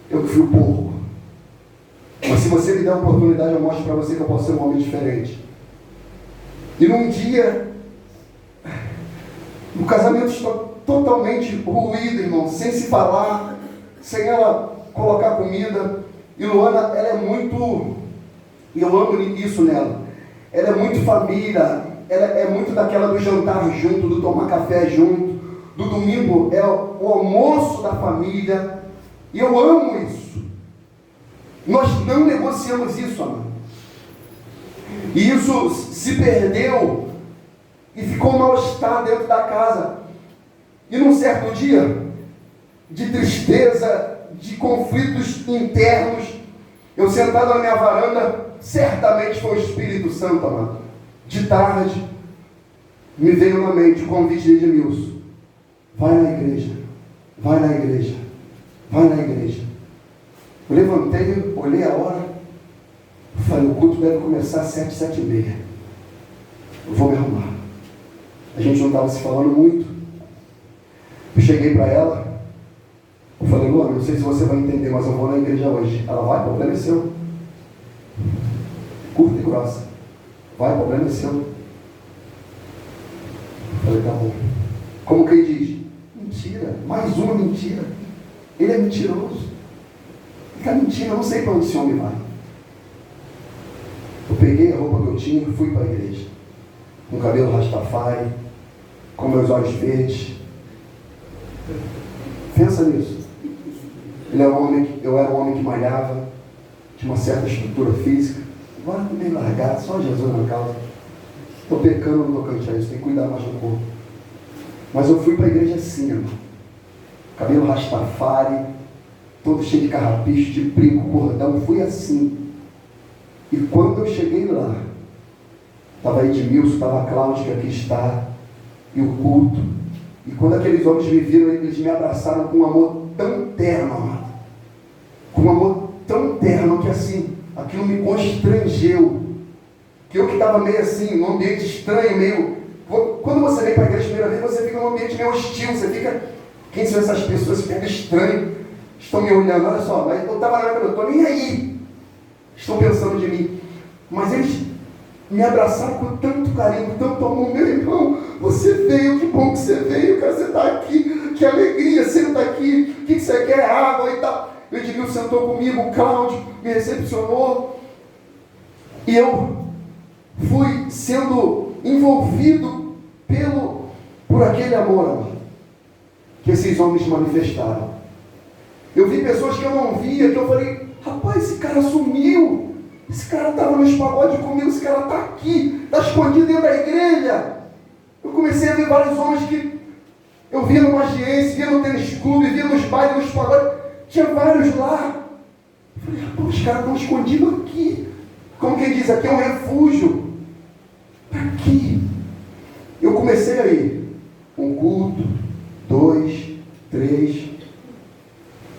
Eu que fui o porco. Mas se você me der a oportunidade, eu mostro para você que eu posso ser um homem diferente. E num dia, o casamento está totalmente ruído, irmão, sem se falar, sem ela colocar comida. E Luana, ela é muito, e eu amo isso nela, ela é muito família, ela é muito daquela do jantar junto, do tomar café junto, do domingo é o almoço da família, e eu amo isso. Nós não negociamos isso, amado. E isso se perdeu e ficou um mal-estar dentro da casa. E num certo dia, de tristeza, de conflitos internos, eu sentado na minha varanda, certamente foi o Espírito Santo, amado. De tarde, me veio na mente o convite de Edmilson. Vai na igreja, vai na igreja, vai na igreja. Eu levantei, olhei a hora, falei, o culto deve começar às 7, 7h30. Eu vou me arrumar. A gente não estava se falando muito. Eu cheguei para ela, eu falei, Luana, não sei se você vai entender, mas eu vou na igreja hoje. Ela vai, problema é seu. Curta e grossa. Vai, problema é seu. Eu falei, tá bom. Como quem diz? Mentira, mais uma mentira. Ele é mentiroso. Ele está mentindo, eu não sei para onde esse homem vai. Eu peguei a roupa que eu tinha e fui para a igreja. Com o cabelo rastafari, com meus olhos verdes. Pensa nisso. Eu era um homem que malhava, tinha uma certa estrutura física. Agora estou meio largado, só Jesus na causa. Estou pecando no tocante a isso, tem que cuidar mais do corpo. Mas eu fui para a igreja assim, irmão. Cabelo rastafari, todo cheio de carrapicho, de brinco, cordão, fui assim. E quando eu cheguei lá, estava Edmilson, estava a Cláudia, que aqui está, e o culto. E quando aqueles homens me viram, eles me abraçaram com um amor tão terno, amado. Com um amor tão terno que assim, aquilo me constrangeu. Que eu que estava meio assim, num ambiente estranho, meio... Quando você vem para a igreja a primeira vez, você fica num ambiente meio hostil, você fica... Quem são essas pessoas que ficam estranho? Estão me olhando, olha só, mas eu estava lá, eu estou nem aí. Estão pensando de mim. Mas eles me abraçaram com tanto carinho, com tanto amor. Meu irmão, você veio, que bom que você veio, cara, você está aqui, que alegria, você está aqui, o que você quer? Água e tal. O Edmilson sentou comigo, o Cláudio me recepcionou. E eu fui sendo envolvido por aquele amor, amado, que esses homens manifestaram. Eu vi pessoas que eu não via, que eu falei, rapaz, esse cara sumiu. Esse cara estava nos pagodes comigo, esse cara está aqui, está escondido dentro da igreja. Eu comecei a ver vários homens que eu via no Magiense, via no tênis clube, via nos bailes, nos pagodes. Tinha vários lá. Eu falei, rapaz, os caras estão escondidos aqui. Como quem diz, aqui é um refúgio. Aqui. Eu comecei a ir. Um culto, 2, 3.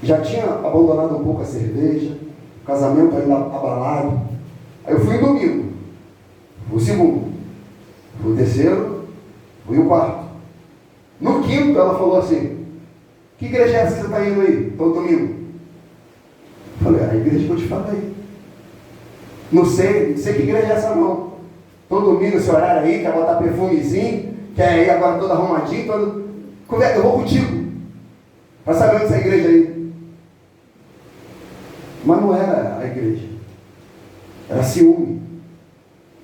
Já tinha abandonado um pouco a cerveja. O casamento ainda abalado. Aí eu fui no domingo. Fui o segundo. Fui o terceiro. Fui o quarto. No quinto ela falou assim, que igreja é essa que você está indo aí, todo domingo? Eu falei, a igreja que eu te falei. Não sei que igreja é essa não. Todo domingo esse horário aí, quer botar perfumezinho, quer ir agora todo arrumadinho, todo... Eu vou contigo. Para saber onde essa igreja aí. Mas não era a igreja. Era ciúme.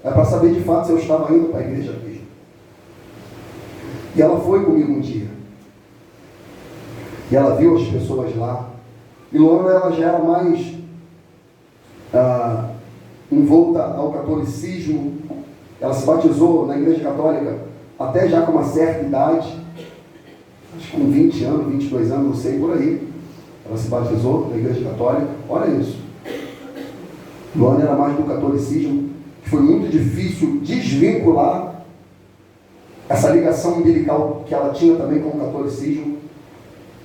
Era para saber de fato se eu estava indo para a igreja mesmo. E ela foi comigo um dia. E ela viu as pessoas lá. E logo ela já era mais envolta ao catolicismo. Ela se batizou na igreja católica até já com uma certa idade. Acho que com 20 anos, 22 anos, não sei, por aí. Ela se batizou na igreja católica. Olha isso. Luana era mais do catolicismo, que foi muito difícil desvincular essa ligação umbilical que ela tinha também com o catolicismo.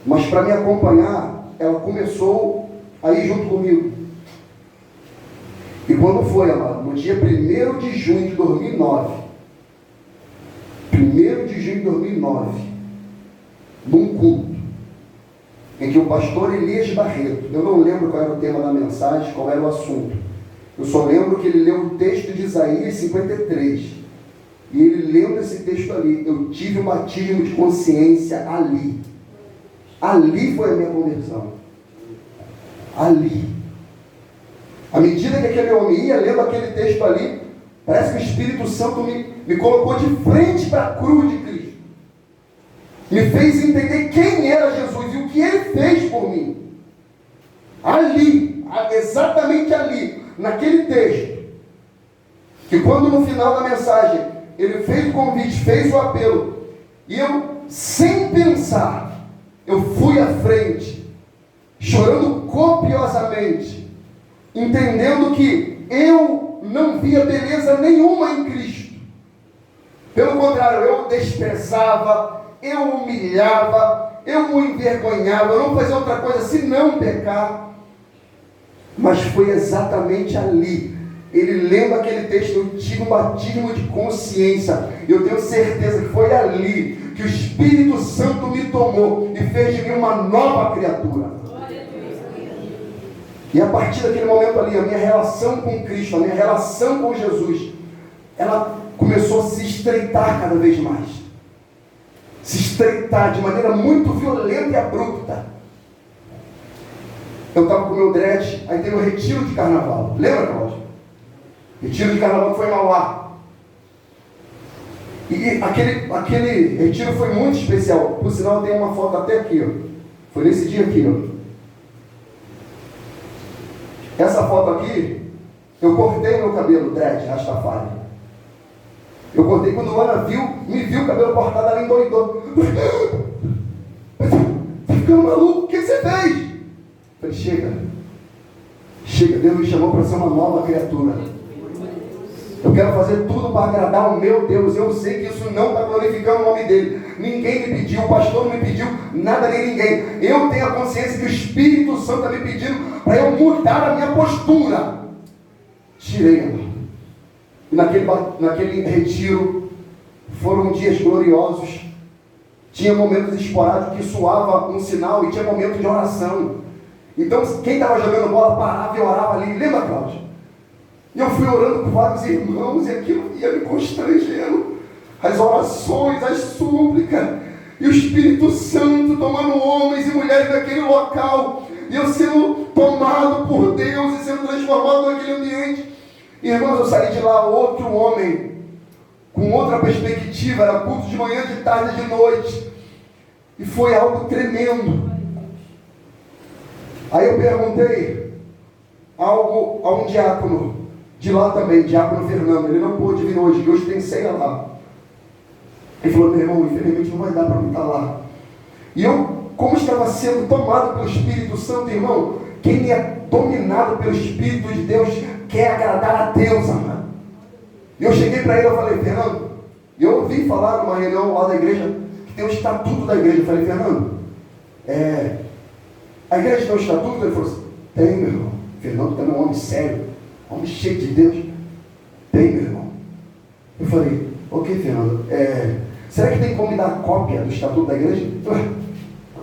Mas para me acompanhar, ela começou a ir junto comigo. E quando foi, amado? No dia 1º de junho de 2009, 1º de junho de 2009, num culto, em que o pastor Elias Barreto, eu não lembro qual era o tema da mensagem, qual era o assunto, eu só lembro que ele leu o texto de Isaías 53, e ele lendo esse texto ali, eu tive um batismo de consciência ali. Ali foi a minha conversão. Ali. À medida que aquele homem ia lendo aquele texto ali, parece que o Espírito Santo me colocou de frente para a cruz de Cristo. Me fez entender quem era Jesus e o que ele fez por mim. Ali, exatamente ali, naquele texto, que quando no final da mensagem ele fez o convite, fez o apelo, e eu, sem pensar, eu fui à frente, chorando copiosamente, entendendo que eu não via beleza nenhuma em Cristo. Pelo contrário, eu desprezava, eu humilhava, eu o envergonhava, eu não fazia outra coisa senão pecar. Mas foi exatamente ali, ele lendo aquele texto, eu tive um batismo de consciência. Eu tenho certeza que foi ali que o Espírito Santo me tomou e fez de mim uma nova criatura. E a partir daquele momento ali, a minha relação com Cristo, a minha relação com Jesus, ela começou a se estreitar cada vez mais. Se estreitar de maneira muito violenta e abrupta. Eu estava com o meu dread, aí teve o retiro de carnaval. Lembra, Cláudio? Retiro de carnaval que foi em Mauá. E aquele retiro foi muito especial. Por sinal, tem uma foto até aqui, ó. Foi nesse dia aqui, ó. Essa foto aqui, eu cortei meu cabelo dread, Rastafari. Eu cortei, quando a Ana me viu o cabelo cortado, ela endoidou. Tá ficando maluco, o que você fez? Eu falei, chega, Deus me chamou para ser uma nova criatura. Eu quero fazer tudo para agradar o meu Deus. Eu sei que isso não está glorificando o nome dele. Ninguém me pediu, o pastor não me pediu, nada nem ninguém. Eu tenho a consciência que o Espírito Santo está me pedindo para eu mudar a minha postura. Tirei, irmão. E naquele retiro foram dias gloriosos. Tinha momentos esporádicos que soava um sinal e tinha momentos de oração. Então quem estava jogando bola parava e orava ali. Lembra, Cláudio? E eu fui orando com vários irmãos e aquilo ia me constrangendo. As orações, as súplicas. E o Espírito Santo tomando homens e mulheres naquele local. E eu sendo tomado por Deus e sendo transformado naquele ambiente. E, irmãos, eu saí de lá outro homem, com outra perspectiva. Era culto de manhã, de tarde, de noite. E foi algo tremendo. Aí eu perguntei algo a um diácono de lá também, diácono Fernando. Ele não pôde vir hoje, que hoje tem ceia lá. Ele falou, meu irmão, infelizmente não vai dar para mim estar lá. E eu, como estava sendo tomado pelo Espírito Santo, irmão, quem é dominado pelo Espírito de Deus quer agradar a Deus, amado. E eu cheguei para ele, eu falei, Fernando, eu ouvi falar numa reunião lá da igreja, que tem um estatuto da igreja. Eu falei, Fernando, a igreja tem um estatuto? Ele falou assim, tem, meu irmão. Fernando também é um homem sério, homem cheio de Deus. Tem, meu irmão. Eu falei, ok, Fernando, será que tem como me dar a cópia do estatuto da igreja? Ele falou,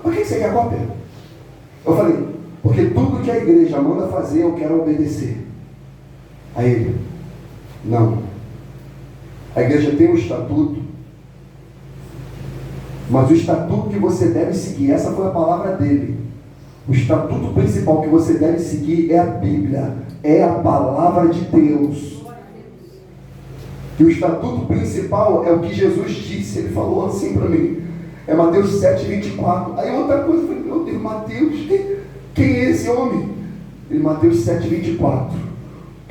por que você quer a cópia? Eu falei, porque tudo que a igreja manda fazer, eu quero obedecer. Aí ele, não. A igreja tem um estatuto, mas o estatuto que você deve seguir, essa foi a palavra dele. O estatuto principal que você deve seguir é a Bíblia, é a palavra de Deus. E o estatuto principal é o que Jesus disse. Ele falou assim para mim, é Mateus 7,24. Aí outra coisa, eu falei, meu Deus, Mateus, quem é esse homem? Ele, Mateus 7,24.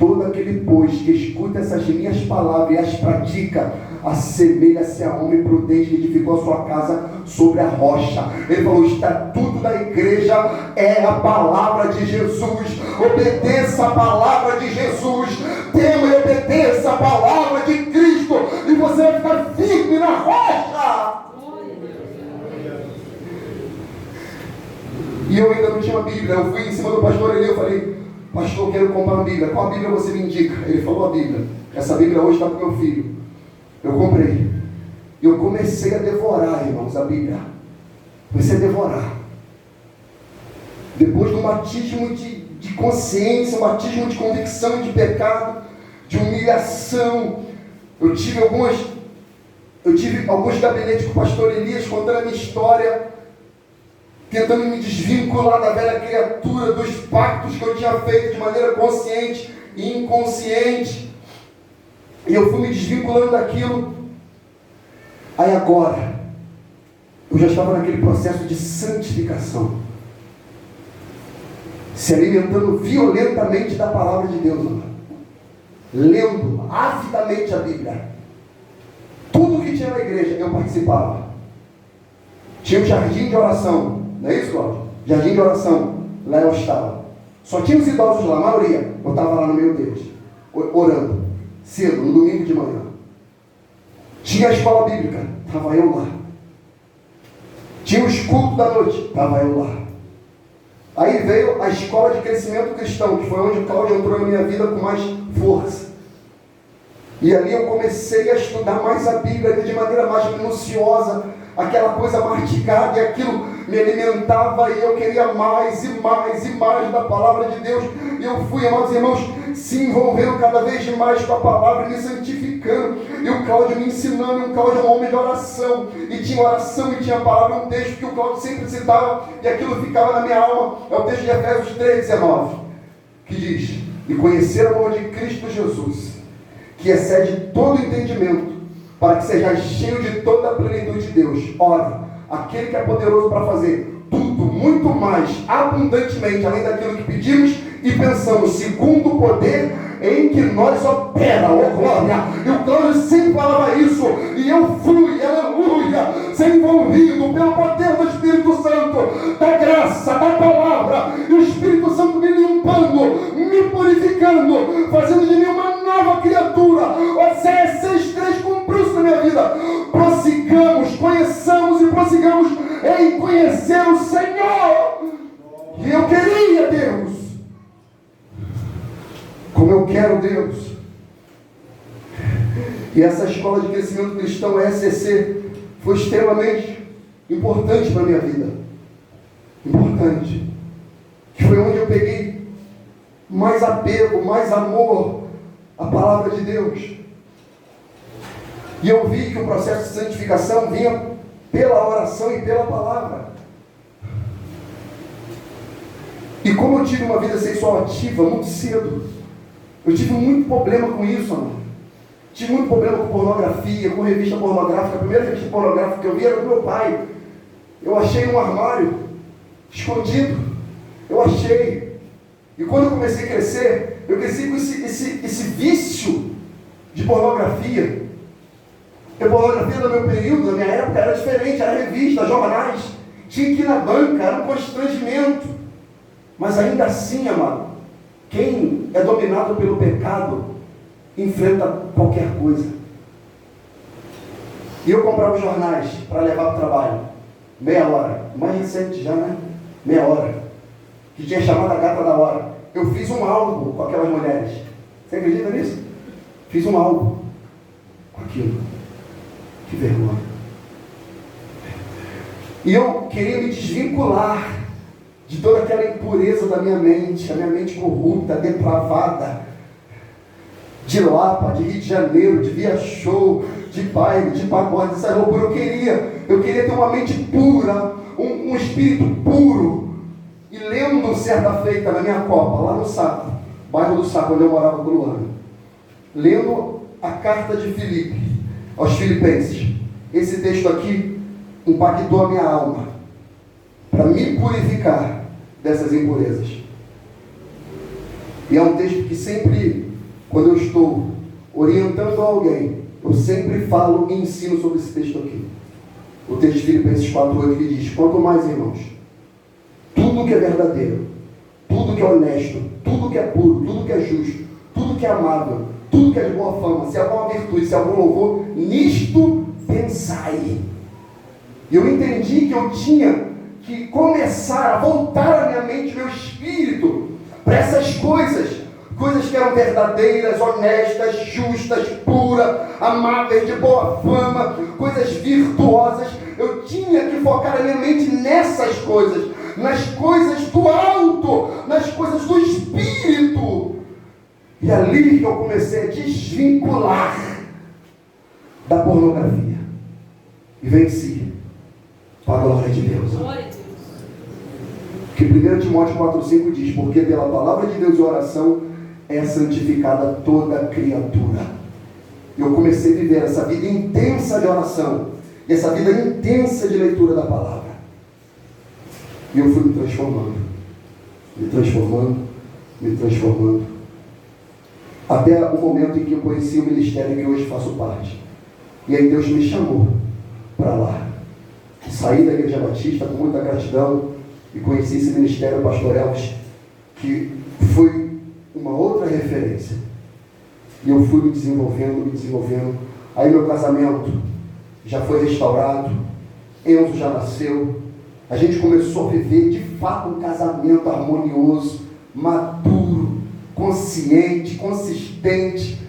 todo aquele, pois, que escuta essas minhas palavras e as pratica, assemelha-se a homem prudente que edificou a sua casa sobre a rocha. Ele falou: o estatuto da igreja é a palavra de Jesus. Obedeça a palavra de Jesus, tema e obedeça a palavra de Cristo, e você vai ficar firme na rocha. E eu ainda não tinha uma Bíblia. Eu fui em cima do pastor Eli, eu falei: pastor, eu quero comprar uma Bíblia. Qual Bíblia você me indica? Ele falou: a Bíblia. Essa Bíblia hoje está com meu filho. Eu comprei. E eu comecei a devorar, irmãos, a Bíblia. Comecei a devorar. Depois de um batismo de consciência, um batismo de convicção de pecado, de humilhação, eu tive alguns gabinetes com o pastor Elias contando a minha história, tentando me desvincular da velha criatura, dos pactos que eu tinha feito de maneira consciente e inconsciente. E eu fui me desvinculando daquilo. Aí agora, eu já estava naquele processo de santificação, se alimentando violentamente da palavra de Deus, lendo avidamente a Bíblia. Tudo que tinha na igreja eu participava. Tinha um jardim de oração, não é isso, Cláudio? Jardim de oração, lá eu estava. Só tinha os idosos lá, a maioria. Eu estava lá no meio deles, orando, cedo, no domingo de manhã. Tinha a escola bíblica, estava eu lá. Tinha os cultos da noite, estava eu lá. Aí veio a escola de crescimento cristão, que foi onde o Cláudio entrou na minha vida com mais força. E ali eu comecei a estudar mais a Bíblia de maneira mais minuciosa, aquela coisa mastigada, e aquilo me alimentava, e eu queria mais e mais e mais da palavra de Deus. E eu fui, amados irmãos, se envolvendo cada vez mais com a palavra, me santificando, e o Cláudio me ensinando. E o Cláudio é um homem de oração, e tinha oração e tinha palavra, um texto que o Cláudio sempre citava, e aquilo ficava na minha alma. É o texto de Efésios 3:19, que diz: e conhecer o amor de Cristo Jesus, que excede todo entendimento, para que sejais cheio de toda a plenitude de Deus. Ora, aquele que é poderoso para fazer tudo, muito mais abundantemente, além daquilo que pedimos e pensamos, segundo o poder em que nós opera, oh glória. E o Cláudio sempre falava isso, e eu fui, aleluia, ser envolvido pelo poder do Espírito Santo, da graça, da palavra, e o Espírito Santo me limpando, me purificando, fazendo de mim uma nova criatura. Oséias 6:3 cumpriu-se na minha vida. Prossigamos, conheçamos e prossigamos em conhecer o Senhor. E eu queria Deus, como eu quero Deus. E essa escola de crescimento cristão, a ECC, foi extremamente importante para a minha vida. Importante. Que foi onde eu peguei mais apego, mais amor à palavra de Deus. E eu vi que o processo de santificação vinha pela oração e pela palavra. E como eu tive uma vida sexual ativa muito cedo, eu tive muito problema com isso, amor. Tive muito problema com pornografia, com revista pornográfica. A primeira revista pornográfica que eu vi era do meu pai. Eu achei num armário, escondido. Eu achei. E quando eu comecei a crescer, eu cresci com esse vício de pornografia. A pornografia do meu período, da minha época, era diferente. Era revista, jornais. Tinha que ir na banca, era um constrangimento. Mas ainda assim, amado, quem é dominado pelo pecado enfrenta qualquer coisa. E eu comprava jornais para levar para o trabalho, meia hora, mais recente já, né? Meia hora, que tinha chamado a Gata da Hora. Eu fiz um álbum com aquelas mulheres. Você acredita nisso? Fiz um álbum com aquilo. Que vergonha. E eu queria me desvincular de toda aquela impureza da minha mente, a minha mente corrupta, depravada, de Lapa, de Rio de Janeiro, de via show, de baile, de pagode, essa loucura. Eu queria ter uma mente pura, um espírito puro. E lendo certa feita na minha copa, lá no Saco, bairro do Saco, onde eu morava com o Luana, lendo a carta de Filipe aos Filipenses, esse texto aqui impactou a minha alma para me purificar dessas impurezas. E é um texto que sempre quando eu estou orientando alguém, eu sempre falo e ensino sobre esse texto aqui. O texto de Filipenses 4:8 que diz: quanto mais, irmãos, tudo que é verdadeiro, tudo que é honesto, tudo que é puro, tudo que é justo, tudo que é amável, tudo que é de boa fama, se há alguma virtude, se há algum louvor, nisto pensai. E eu entendi que eu tinha que começar a voltar a minha mente, meu espírito, para essas coisas que eram verdadeiras, honestas, justas, puras, amáveis, de boa fama, coisas virtuosas. Eu tinha que focar a minha mente nessas coisas, nas coisas do alto, nas coisas do espírito. E ali que eu comecei a desvincular da pornografia e venci para a glória de Deus. Que 1 Timóteo 4,5 diz: porque pela palavra de Deus e oração é santificada toda criatura. Eu comecei a viver essa vida intensa de oração e essa vida intensa de leitura da palavra. E eu fui me transformando, até o momento em que eu conheci o ministério que hoje faço parte. E aí Deus me chamou para lá. Saí da Igreja Batista com muita gratidão e conheci esse ministério Pastor Elvis, que foi uma outra referência. E eu fui me desenvolvendo. Aí meu casamento já foi restaurado, Enzo já nasceu. A gente começou a viver de fato um casamento harmonioso, maduro, consciente, consistente,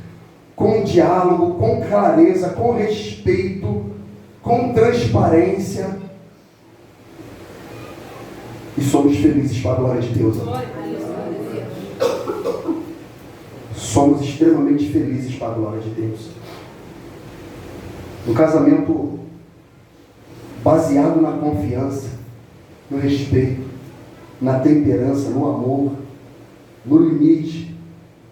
com diálogo, com clareza, com respeito, com transparência. E somos felizes para a glória de Deus. Somos extremamente felizes para a glória de Deus. Um casamento baseado na confiança, no respeito, na temperança, no amor, no limite,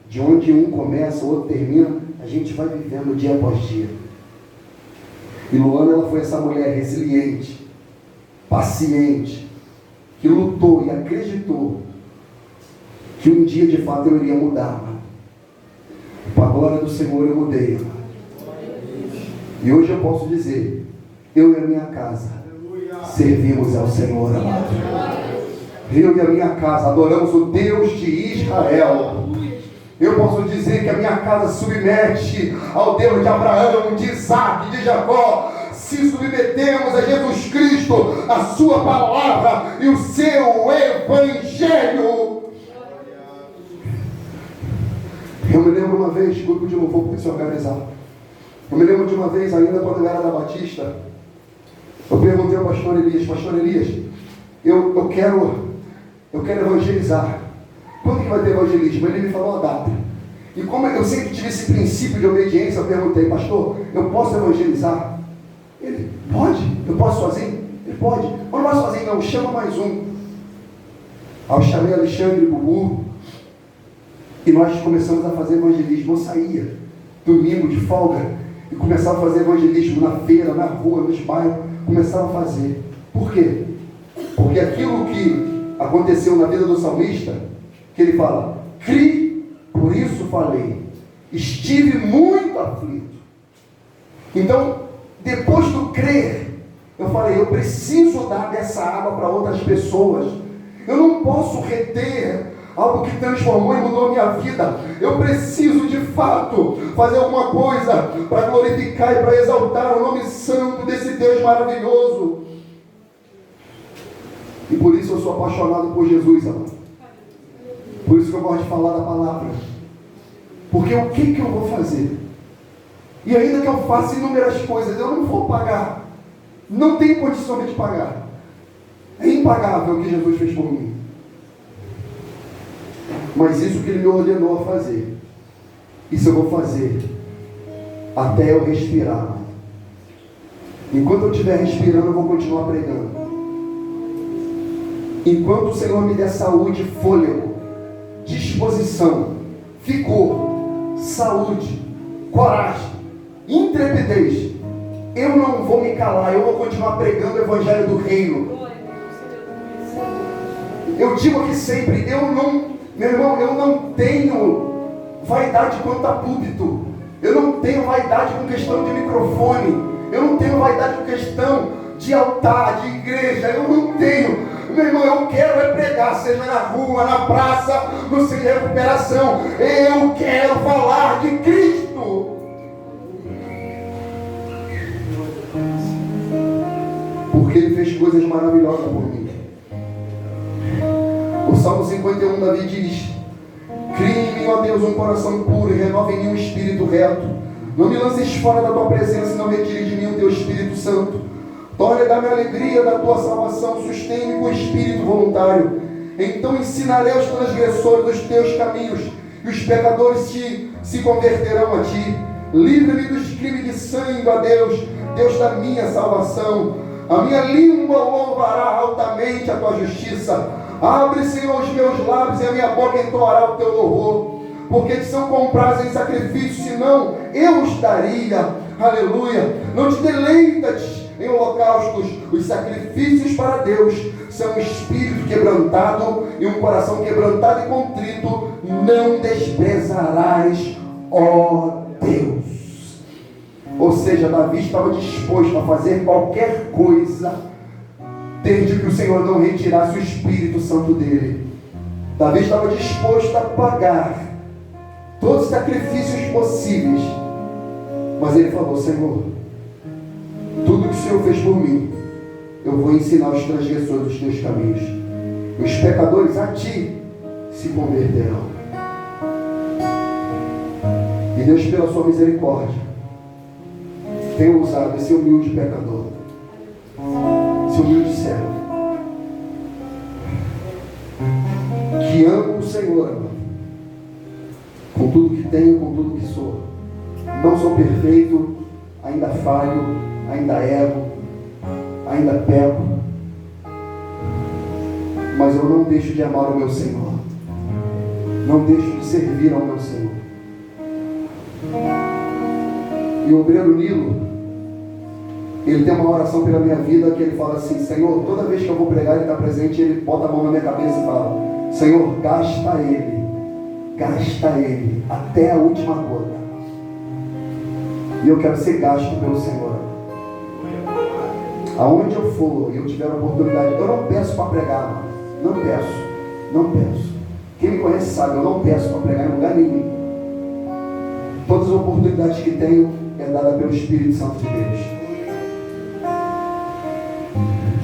de onde um começa, o outro termina, a gente vai vivendo dia após dia. E Luana, ela foi essa mulher resiliente, paciente, que lutou e acreditou que um dia de fato eu iria mudar. Para a glória do Senhor eu mudei. E hoje eu posso dizer, eu e a minha casa servimos ao Senhor, amado. Eu e a minha casa adoramos o Deus de Israel. Eu posso dizer que a minha casa submete ao Deus de Abraão, de Isaac, de Jacó. Se submetemos a Jesus Cristo, a sua palavra e o seu evangelho. Eu me lembro uma vez, grupo de louvor, porque se organizar. Eu me lembro de uma vez, ainda quando eu era da Batista, eu perguntei ao pastor Elias, eu quero evangelizar. Quando que vai ter evangelismo? Ele me falou a data. E como eu sempre tive esse princípio de obediência, eu perguntei: pastor, eu posso evangelizar? Ele: pode? Eu posso sozinho? Ele: pode. Mas não vai sozinho não, chama mais um. Aí eu chamei Alexandre e Bubu, e nós começamos a fazer evangelismo. Eu saía domingo de folga e começava a fazer evangelismo na feira, na rua, nos bairros. Começava a fazer. Por quê? Porque aquilo que aconteceu na vida do salmista, que ele fala: cri, por isso falei, estive muito aflito. Então, depois do crer, eu falei: eu preciso dar dessa água para outras pessoas. Eu não posso reter algo que transformou e mudou a minha vida. Eu preciso de fato fazer alguma coisa para glorificar e para exaltar o nome santo desse Deus maravilhoso. E por isso eu sou apaixonado por Jesus, amado. Por isso que eu gosto de falar da palavra. Porque o que eu vou fazer? E ainda que eu faça inúmeras coisas, eu não vou pagar. Não tenho condição de pagar. É impagável o que Jesus fez por mim. Mas isso que Ele me ordenou a fazer, isso eu vou fazer até eu respirar. Enquanto eu estiver respirando, eu vou continuar pregando. Enquanto o Senhor me der saúde, fôlego, disposição, vigor, saúde, coragem, intrepidez, eu não vou me calar, eu vou continuar pregando o Evangelho do Reino. Eu digo aqui sempre, meu irmão, eu não tenho vaidade quanto a púlpito. Eu não tenho vaidade com questão de microfone. Eu não tenho vaidade com questão de altar, de igreja. Eu não tenho. Meu irmão, eu quero é pregar, seja na rua, na praça, no centro de recuperação. Eu quero falar de Cristo. Porque Ele fez coisas maravilhosas por mim. O Salmo 51, Davi diz: cria em mim, ó Deus, um coração puro e renova em mim um espírito reto. Não me lances fora da tua presença e não retire de mim o teu Espírito Santo. Torna-me a alegria da tua salvação, sustém-me com espírito voluntário. Então ensinarei aos transgressores os teus caminhos, e os pecadores se converterão a ti. Livra-me dos crimes de sangue, ó Deus, Deus da minha salvação. A minha língua louvará altamente a tua justiça. Abre, Senhor, os meus lábios, e a minha boca entoará o teu louvor. Porque te são comprados em sacrifício, senão eu os daria. Aleluia. Não te deleitas em holocaustos. Os sacrifícios para Deus são um espírito quebrantado e um coração quebrantado e contrito não desprezarás, ó Deus. Ou seja, Davi estava disposto a fazer qualquer coisa desde que o Senhor não retirasse o Espírito Santo dele. Davi estava disposto a pagar todos os sacrifícios possíveis, mas ele falou: Senhor, tudo que o Senhor fez por mim, eu vou ensinar os transgressores os teus caminhos. Os pecadores a ti se converterão. E Deus, pela sua misericórdia, tem usado esse humilde pecador, esse humilde servo, que ama o Senhor, com tudo que tenho, com tudo que sou. Não sou perfeito, ainda falho, ainda erro, ainda peco, mas eu não deixo de amar o meu Senhor, não deixo de servir ao meu Senhor. E o obreiro Nilo, ele tem uma oração pela minha vida que ele fala assim: Senhor, toda vez que eu vou pregar, ele está presente, ele bota a mão na minha cabeça e fala: Senhor, gasta ele até a última gota. E eu quero ser gasto pelo Senhor. Aonde eu for e eu tiver a oportunidade, eu não peço para pregar, não peço. Quem me conhece sabe, eu não peço para pregar em lugar nenhum. Todas as oportunidades que tenho é dada pelo Espírito Santo de Deus.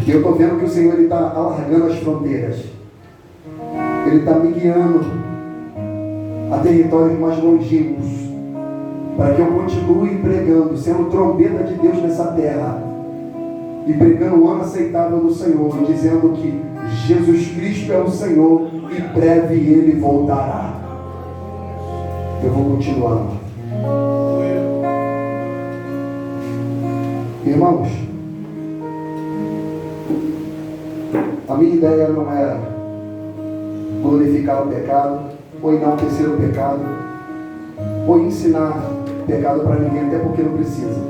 E eu estou vendo que o Senhor está alargando as fronteiras. Ele está me guiando a territórios mais longínquos, para que eu continue pregando, sendo trombeta de Deus nessa terra, e pregando o ano aceitável do Senhor, e dizendo que Jesus Cristo é o Senhor, e breve Ele voltará. Eu vou continuar. Irmãos, a minha ideia não é glorificar o pecado, ou enaltecer o pecado, ou ensinar pecado para ninguém, até porque não precisa.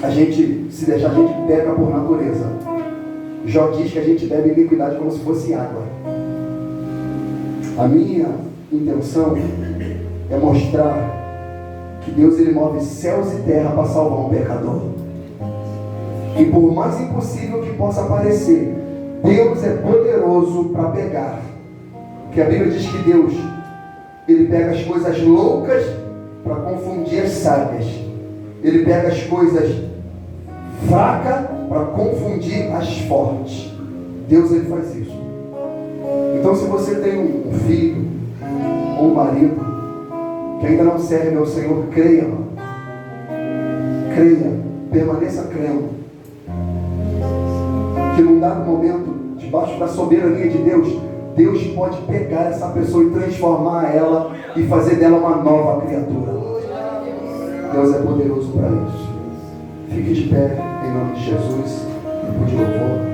A gente, se deixar, a gente peca por natureza. Jó diz que a gente bebe iniquidade como se fosse água. A minha intenção é mostrar que Deus, ele move céus e terra para salvar um pecador. E por mais impossível que possa parecer, Deus é poderoso para pegar. Porque a Bíblia diz que Deus, ele pega as coisas loucas para confundir as sábias. Ele pega as coisas fracas para confundir as fortes. Deus, ele faz isso. Então, se você tem um filho ou um marido que ainda não serve ao Senhor, creia, mano. Creia, permaneça crendo. Que num dado momento, debaixo da soberania de Deus, Deus pode pegar essa pessoa e transformar ela e fazer dela uma nova criatura. Deus é poderoso para isso. Fique de pé, em nome de Jesus, de louvor.